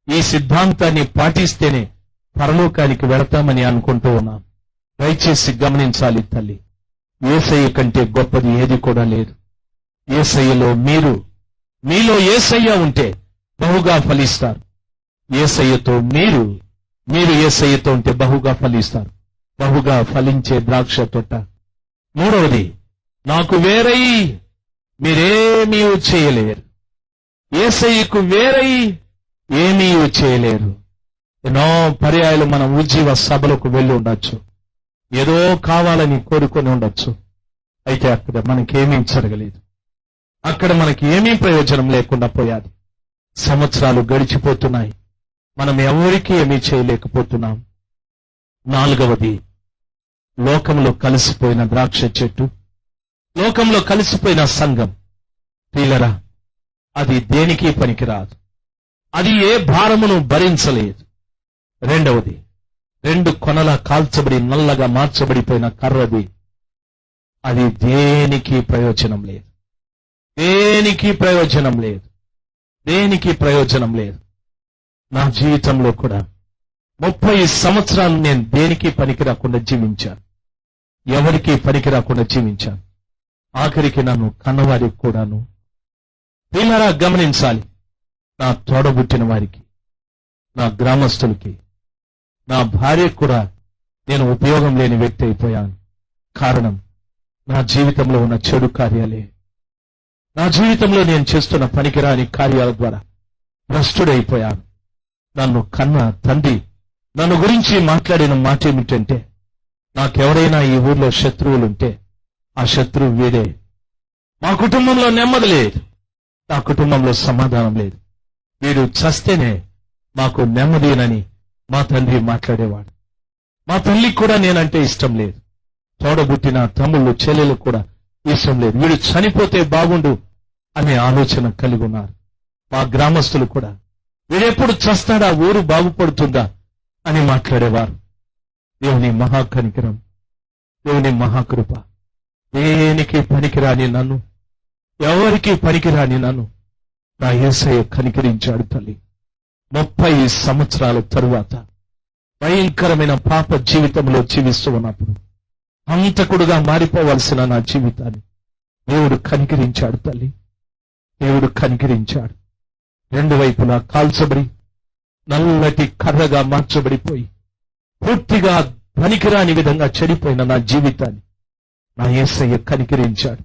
ఈ సిద్ధాంతాన్ని పాటిస్తేనే పరలోకానికి వెళతామని అనుకుంటూ ఉన్నాం. దయచేసి గమనించాలి తల్లి, యేసయ్య కంటే గొప్పది ఏది కూడా లేదు. యేసయ్యలో మీలో యేసయ్య ఉంటే బహుగా ఫలిస్తారు. యేసయ్యతో మీరు యేసయ్యతో ఉంటే బహుగా ఫలిస్తారు. బహుగా ఫలించే ద్రాక్ష తోట. మూడవది, నాకు వేరై మీరేమీ చేయలేరు. యేసయ్యకు వేరై ఏమీ చేయలేరు. ఎన్నో పర్యాయాలు మనం ఉజ్జీవ సభలకు వెళ్ళి ఉండొచ్చు, ఏదో కావాలని కోరుకొని ఉండొచ్చు. అయితే అక్కడ మనకేమీ జరగలేదు, అక్కడ మనకి ఏమీ ప్రయోజనం లేకుండా పోయాది. సంవత్సరాలు గడిచిపోతున్నాయి, మనం ఎవరికీ ఏమీ చేయలేకపోతున్నాం. నాలుగవది, లోకంలో కలిసిపోయిన ద్రాక్ష చెట్టు, లోకంలో కలిసిపోయిన సంఘం. ప్రియులరా, అది దేనికి పనికిరాదు, అది ఏ భారమును భరించలేదు. రెండవది, రెండు కొనల కాల్చబడి నల్లగా మార్చబడిపోయిన కర్రది. అది దేనికి ప్రయోజనం లేదు. దేనికి ప్రయోజనం లేదు. దేనికి ప్రయోజనం లేదు. నా జీవితంలో కూడా 30 సంవత్సరాలు నేను దేనికి పనికి రాకుండా జీవించాను. ఎవరికి పనికి రాకుండా జీవించాను. ఆఖరికి నన్ను కన్నవారికి కూడాను. పిల్లరా గమనించాలి. నా తోడబుట్టిన వారికి, నా గ్రామస్తులకి, నా భార్యకు కూడా నేను ఉపయోగం లేని వ్యక్తి అయిపోయాను. కారణం నా జీవితంలో ఉన్న చెడు కార్యాలే. నా జీవితంలో నేను చేస్తున్న పనికిరాని కార్యాల ద్వారా భ్రష్టుడైపోయాను. నన్ను కన్న తండ్రి నన్ను గురించి మాట్లాడిన మాట ఏమిటంటే, నాకెవరైనా ఈ ఊర్లో శత్రువులుంటే ఆ శత్రువు వీడే. మా కుటుంబంలో నెమ్మది లేదు. నా కుటుంబంలో సమాధానం లేదు. వీడు చస్తేనే మాకు నెమ్మదినని మా తండ్రి మాట్లాడేవాడు. మా తల్లికి కూడా నేనంటే ఇష్టం లేదు. తోడబుట్టిన తమ్ముళ్ళు చెల్లెలు కూడా ఇష్టం లేదు. వీడు చనిపోతే బాగుండు అనే ఆలోచన కలిగి ఉన్నారు. మా గ్రామస్తులు కూడా వీడెప్పుడు చస్తాడా, ఊరు బాగుపడుతుందా అని మాట్లాడేవారు. దేవుని మహాకనికరం, దేవుని మహాకృప. దేనికి పనికిరాని నన్ను, ఎవరికి పనికిరాని నన్ను నా యేసయ్య కనికరించాడు తల్లి. 30 సంవత్సరాల తరువాత భయంకరమైన పాప జీవితంలో జీవిస్తూ ఉన్నప్పుడు హంతకుడుగా మారిపోవలసిన నా జీవితాన్ని దేవుడు కనికరించాడు తల్లి. దేవుడు కనికరించాడు. 2 వైపులా కాల్చబడి నల్లటి కర్రగా మార్చబడిపోయి పూర్తిగా పనికిరాని విధంగా చెడిపోయిన నా జీవితాన్ని నా యేసయ్య కనికరించాడు.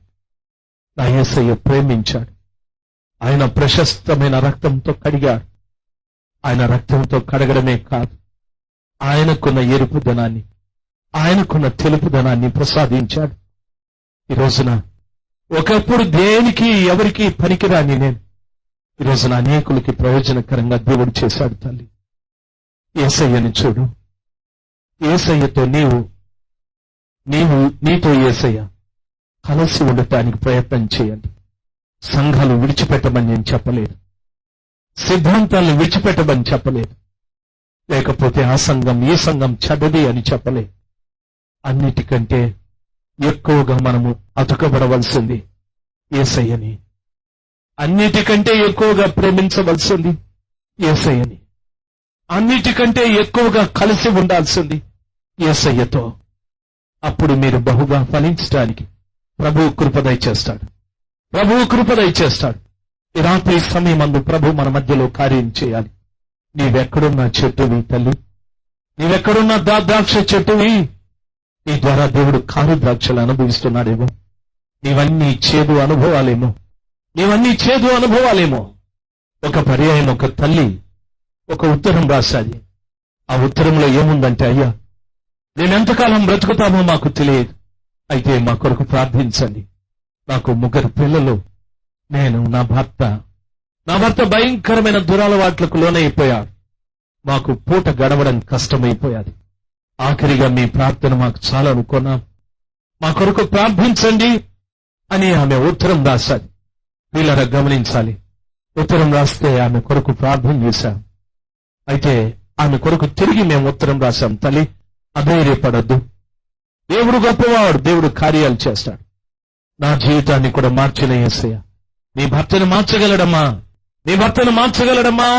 నా యేసయ్య ప్రేమించాడు. ఆయన ప్రశస్తమైన రక్తంతో కడిగాడు. ఆయన రక్తంతో కడగడమే కాదు, ఆయనకున్న ఎరుపుదనాన్ని, ఆయనకున్న తెలుపుదనాన్ని ప్రసాదించాడు. ఈ రోజున ఒకప్పుడు దేనికి ఎవరికి పనికిరాని నేను ఈ రోజున అనేకులకి ప్రయోజనకరంగా దేవుడు చేశాడు తల్లి. యేసయ్యని చూడు. యేసయ్యతో నీతో యేసయ్య కలిసి ఉండటానికి ప్రయత్నం చేయండి. సంఘాలు విడిచిపెట్టమని నేను చెప్పలేదు. సిద్ధాంతాలను విడిచిపెట్టమని చెప్పలేదు. లేకపోతే ఆ సంఘం ఈ సంఘం చెడ్డది అని చెప్పలేదు. అన్నిటికంటే ఎక్కువగా మనము అతుకబడవలసింది యేసయ్యని. అన్నిటికంటే ఎక్కువగా ప్రేమించవలసింది యేసయ్యని. అన్నిటికంటే ఎక్కువగా కలిసి ఉండాల్సింది యేసయ్యతో. అప్పుడు మీరు బహుగా ఫలించడానికి ప్రభువు కృప దయచేస్తాడు. ప్రభువు కృప దయచేస్తాడు. ఈ రాత్రి సమయమందు ప్రభు మన మధ్యలో కార్యం చేయాలి. నీవెక్కడున్న చెట్టువి తల్లి, నీవెక్కడున్న ద్రాక్ష చెట్టువి. నీ ద్వారా దేవుడు కారు ద్రాక్షలు అనుభవిస్తున్నాడేమో. నీవన్నీ చేదు అనుభవాలేమో. ఒక పర్యాయం ఒక తల్లి ఒక ఉత్తరం రాశాది. ఆ ఉత్తరంలో ఏముందంటే, అయ్యా నేనెంతకాలం బ్రతుకుతామో మాకు తెలియదు, అయితే మా కొరకు ప్రార్థించండి. నాకు 3 పిల్లలు. నేను నా భర్త భయంకరమైన దురలవాట్లకు లోనైపోయాడు. మాకు పూట గడవడం కష్టమైపోయాది. ఆఖరిగా మీ ప్రార్థన మాకు చాలా అనుకున్నాం, మా కొరకు ప్రార్థించండి అని ఆమె ఉత్తరం రాశాది. వీళ్ళరా గమనించాలి. ఉత్తరం రాస్తే ఆమె కొరకు ప్రార్థన చేశాం. అయితే ఆమె కొరకు తిరిగి మేము ఉత్తరం రాశాం, తల్లి అధైర్యపడద్దు, దేవుడు గొప్పవాడు, దేవుడు కార్యాలు చేస్తాడు. నా జీవితాన్ని కూడా మార్చిన యేసయ్య నీ భర్తను మార్చగలడమ్మా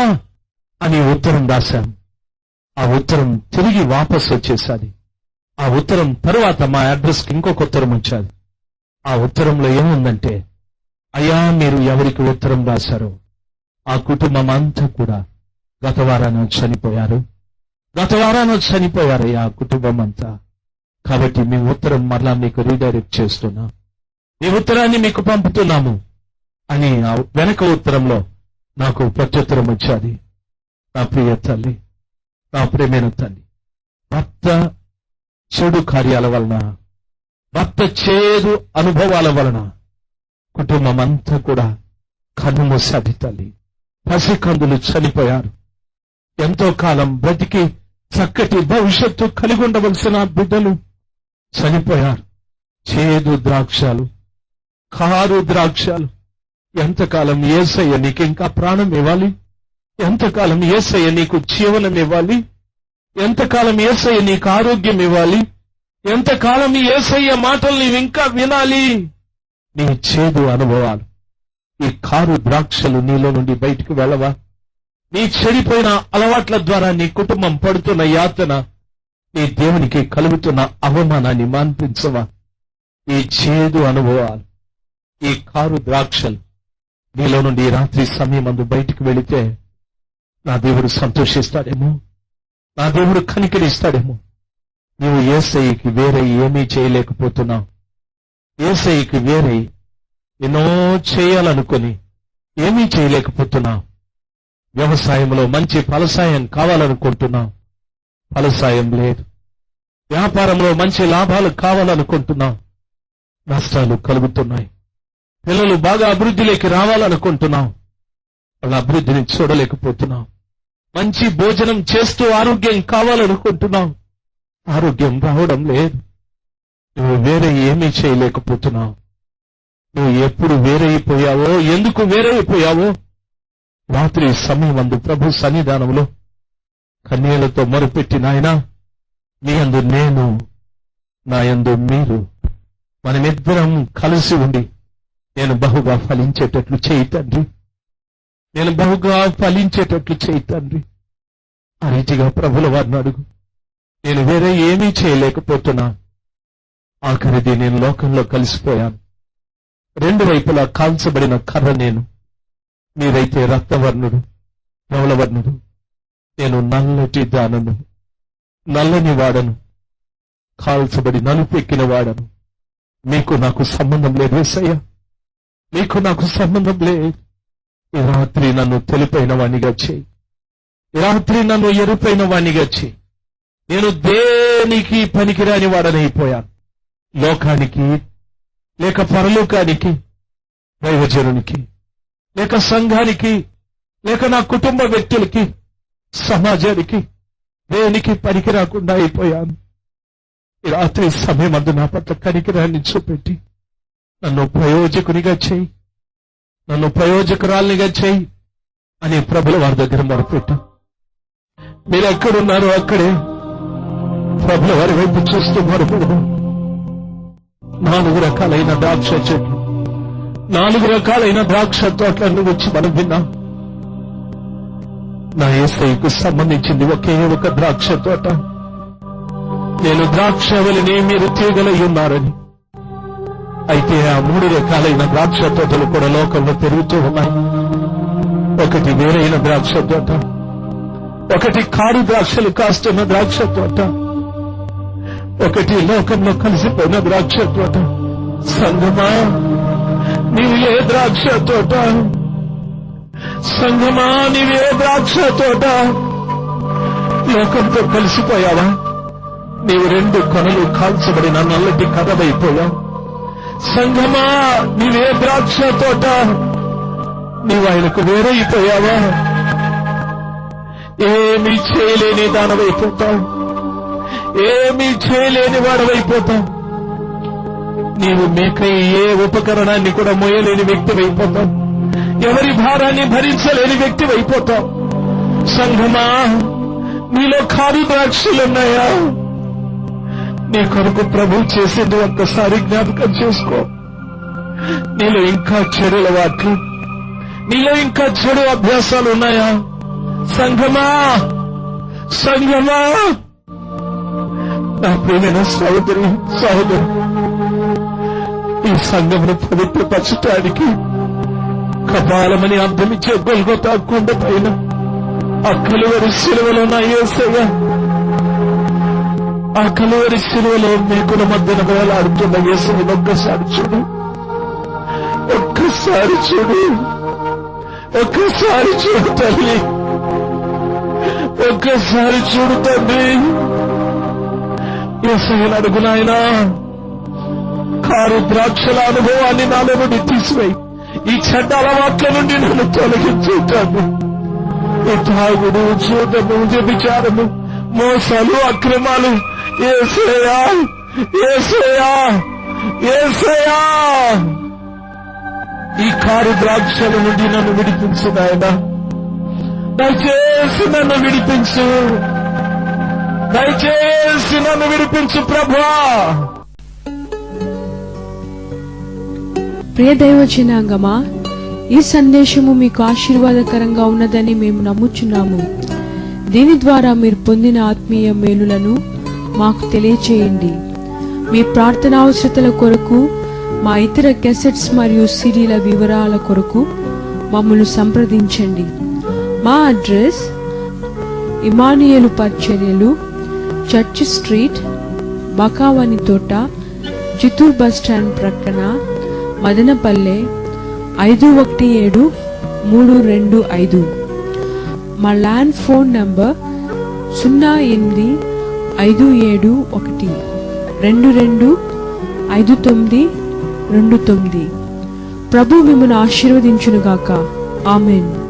అని ఉత్తరం రాశాం. ఆ ఉత్తరం తిరిగి వాపసు వచ్చేసాది. ఆ ఉత్తరం తరువాత మా అడ్రస్ కి ఇంకొక ఉత్తరం వచ్చాది. ఆ ఉత్తరంలో ఏముందంటే, అయ్యా మీరు ఎవరికి ఉత్తరం రాశారో ఆ కుటుంబం అంతా కూడా గత వారాన చనిపోయారయ్యా ఆ కుటుంబం అంతా. కాబట్టి మీ ఉత్తరం మరలా మీకు రీడైరెక్ట్ చేస్తున్నాం, మీ ఉత్తరాన్ని మీకు పంపుతున్నాము అని ఆ వెనక ఉత్తరంలో నాకు ప్రత్యుత్తరం వచ్చాది. నా ప్రియ తల్లి, నా ప్రేమైన తల్లి, భర్త చెడు కార్యాల వలన, భర్త చేదు అనుభవాల వలన కుటుంబం అంతా కూడా కన్నుమూసాది తల్లి. పసికందులు చనిపోయారు. ఎంతో కాలం బ్రతికి చక్కటి భవిష్యత్తు కలిగి ఉండవలసిన బిడ్డలు చనిపోయారు. చేదు ద్రాక్షాలు, కారు ద్రాక్షాలు. ఎంతకాలం యేసయ్య నీకు ఇంకా ప్రాణం ఇవ్వాలి? ఎంతకాలం యేసయ్య నీకు జీవనం ఇవ్వాలి? ఎంతకాలం యేసయ్య నీకు ఆరోగ్యం ఇవ్వాలి? ఎంతకాలం ఈ యేసయ్య మాటలు నీవు ఇంకా వినాలి? నీ చేదు అనుభవాలు, ఈ కారు ద్రాక్షలు నీలో నుండి బయటికి వెళ్ళవా? నీ చెడిపోయిన అలవాట్ల ద్వారా నీ కుటుంబం పడుతున్న యాతన, నీ దేవునికి కలుగుతున్న అవమానాన్ని మాన్పించవా? ఈ చేదు అనుభవాలు, ఈ కారు ద్రాక్షలు నీలో నుండి రాత్రి సమయమందు బయటికి వెళితే నా దేవుడు సంతోషిస్తాడేమో, నా దేవుడు కనికరిస్తాడేమో. నీవు యేసయ్యకి వేరే ఏమీ చేయలేకపోతున్నావు. యేసయ్యకి వేరే ఎన్నో చేయాలనుకొని ఏమీ చేయలేకపోతున్నావు. వ్యవసాయంలో మంచి ఫలసాయం కావాలనుకుంటున్నావు, ఫలసాయం లేదు. వ్యాపారంలో మంచి లాభాలు కావాలనుకుంటున్నావు, నష్టాలు కలుగుతున్నాయి. పిల్లలు బాగా అభివృద్ధిలోకి రావాలనుకుంటున్నావు, వాళ్ళ అభివృద్ధిని చూడలేకపోతున్నావు. మంచి భోజనం చేస్తూ ఆరోగ్యం కావాలనుకుంటున్నావు, ఆరోగ్యం రావడం లేదు. నువ్వు వేరే ఏమీ చేయలేకపోతున్నావు. నువ్వు ఎప్పుడు వేరైపోయావో, ఎందుకు వేరైపోయావో రాత్రి సమయమందు ప్రభు సన్నిధానంలో కన్నీళ్లతో మొరుపెట్టి, నాయనా నీ యందు నేను, నా యందు మీరు, మనమిద్దరం కలిసి ఉండి నేను బహుగా ఫలించేటట్లు చేయి తండ్రి, నేను బహుగా ఫలించేటట్లు చేయి తండ్రి. ఆ రీతిగా ప్రభుల వారిని అడుగు. నేను వేరే ఏమీ చేయలేకపోతున్నా. ఆఖరిది నేను లోకంలో కలిసిపోయాను. రెండు వైపులా కాల్చబడిన కర్ర నేను, మీరైతే రక్తవర్ణుడు, ధవళవర్ణుడు, నేను నల్లటి దానను, నల్లని వాడను, కాల్చబడి నలుపెక్కిన వాడను. మీకు నాకు సంబంధం లేదు యేసయ్య, మీకు నాకు సంబంధం లేదు. ఈ రాత్రి నన్ను తెలుపైన వాణ్ణిగా చేయి, ఈ రాత్రి నన్ను ఎరుపైన వాణ్ణిగా చేయి. నేను దేనికి పనికిరాని వాడనైపోయాను. లోకానికి, లేక పరలోకానికి, దైవజనునికి, లేక సంఘానికి, లేక నా కుటుంబ వ్యక్తులకి, సమాజానికి దేనికి పనికి రాకుండా అయిపోయాను. ఈ రాత్రి సమయమందు నా పట్ల కనికిరాన్ని చూపెట్టి నన్ను ప్రయోజకునిగా చేయి, నన్ను ప్రయోజకురాల్నిగా చేయి అని ప్రభుల వారి దగ్గర మొరపెట్టు. మీరు ఎక్కడున్నారో అక్కడే ప్రభుల వారి వైపు చూస్తూ మొరపెడదు. 4 రకాలైన ద్రాక్ష చెట్లు, 4 రకాలైన ద్రాక్ష తోటలను వచ్చి మనం విన్నాం. నా యేసయ్యకు సంబంధించింది ఒకే ఒక ద్రాక్ష తోట. నేను ద్రాక్షవల్లిని, మీరు తీగలై ఉన్నారని. అయితే ఆ 3 రకాలైన ద్రాక్ష తోటలు కూడా లోకంలో పెరుగుతూ ఉన్నాయి. ఒకటి వేరైన ద్రాక్ష తోట, ఒకటి కారు ద్రాక్షలు కాస్తున్న ద్రాక్ష తోట, ఒకటి లోకంలో కలిసిపోయిన ద్రాక్ష తోట. సంగమా, నీవు ఏ ద్రాక్ష తోట? సంగమా, నీవే ద్రాక్ష తోట? లోకంతో కలిసిపోయావా? నీవు 2 కొనలు కాల్చబడిన నల్లటి కథవైపోయావు. సంగమా, నీవే ద్రాక్ష తోట? నీవు ఆయనకు వేరైపోయావా? ఏమీ చేయలేని దానవైపోతావు, ఏమీ చేయలేని వాడవైపోతావు. నీవు మీకై ఏ ఉపకరణాన్ని కూడా మోయలేని వ్యక్తివైపోతావు, ఎవరి భారాన్ని భరించలేని వ్యక్తివైపోతావు. సంఘమా, నీలో కారు ద్రాక్షలున్నాయా? నీ కొరకు ప్రభు చేసింది ఒక్కసారి జ్ఞాపకం చేసుకో. నీలో ఇంకా చెడు అలవాట్లు, నీలో ఇంకా చెడు అభ్యాసాలు ఉన్నాయా? సంఘమా, సంఘమా, నా ప్రియమైన సహోదరి, సహోదరు, ఈ సంఘమును పవిత్రపరచటానికి కపాలమని అర్థమిచ్చే గొల్గొతా కొండ పైన ఆ కలువరి శిలువలో నా యేసయ్య, ఆ కలువరి శిలువలో మేకుల మధ్యన వేలాడుతున్న యేసుని ఒక్కసారి చూడు, ఒక్కసారి చూడు, ఒక్కసారి చూడు తల్లి, ఒక్కసారి చూడు తండ్రి. యేసయ్యను అడుగు నాయనా, కారు ద్రాక్షల అనుభవాన్ని నాలో నుండి తీసివేయి, ఈ చెడ్డ అలవాట్ల నుండి నన్ను తొలగించుతాను. ఈ తాగుడు, చూడము, వ్యభిచారము, మోసాలు, అక్రమాలు, యేసయ్యా, యేసయ్యా, యేసయ్యా, ఈ కారు ద్రాక్షల నుండి నన్ను విడిపించు నాయనా, దయచేసి నన్ను విడిపించు. దయచేసి నన్ను విడిపించు ప్రభువా. ప్రియ దైవ జనాంగమా, ఈ సందేశము మీకు ఆశీర్వాదకరంగా ఉన్నదని మేము నమ్ముచున్నాము. దీని ద్వారా మీరు పొందిన ఆత్మీయ మేలులను మాకు తెలియచేయండి. మీ ప్రార్థన అవసరతల కొరకు, మా ఇతర క్యాసెట్స్ మరియు సిడీల వివరాల కొరకు మమ్మల్ని సంప్రదించండి. మా అడ్రస్ ఇమానియేలు పరిచర్యలు, చర్చ్ స్ట్రీట్, బకావాని తోట, చిత్తూరు బస్ స్టాండ్ ప్రక్కన, మదనపల్లె 517325. మా ల్యాండ్ ఫోన్ నంబర్ 085712225929. ప్రభు మిమ్మల్ని ఆశీర్వదించునుగాక. ఆమేన్.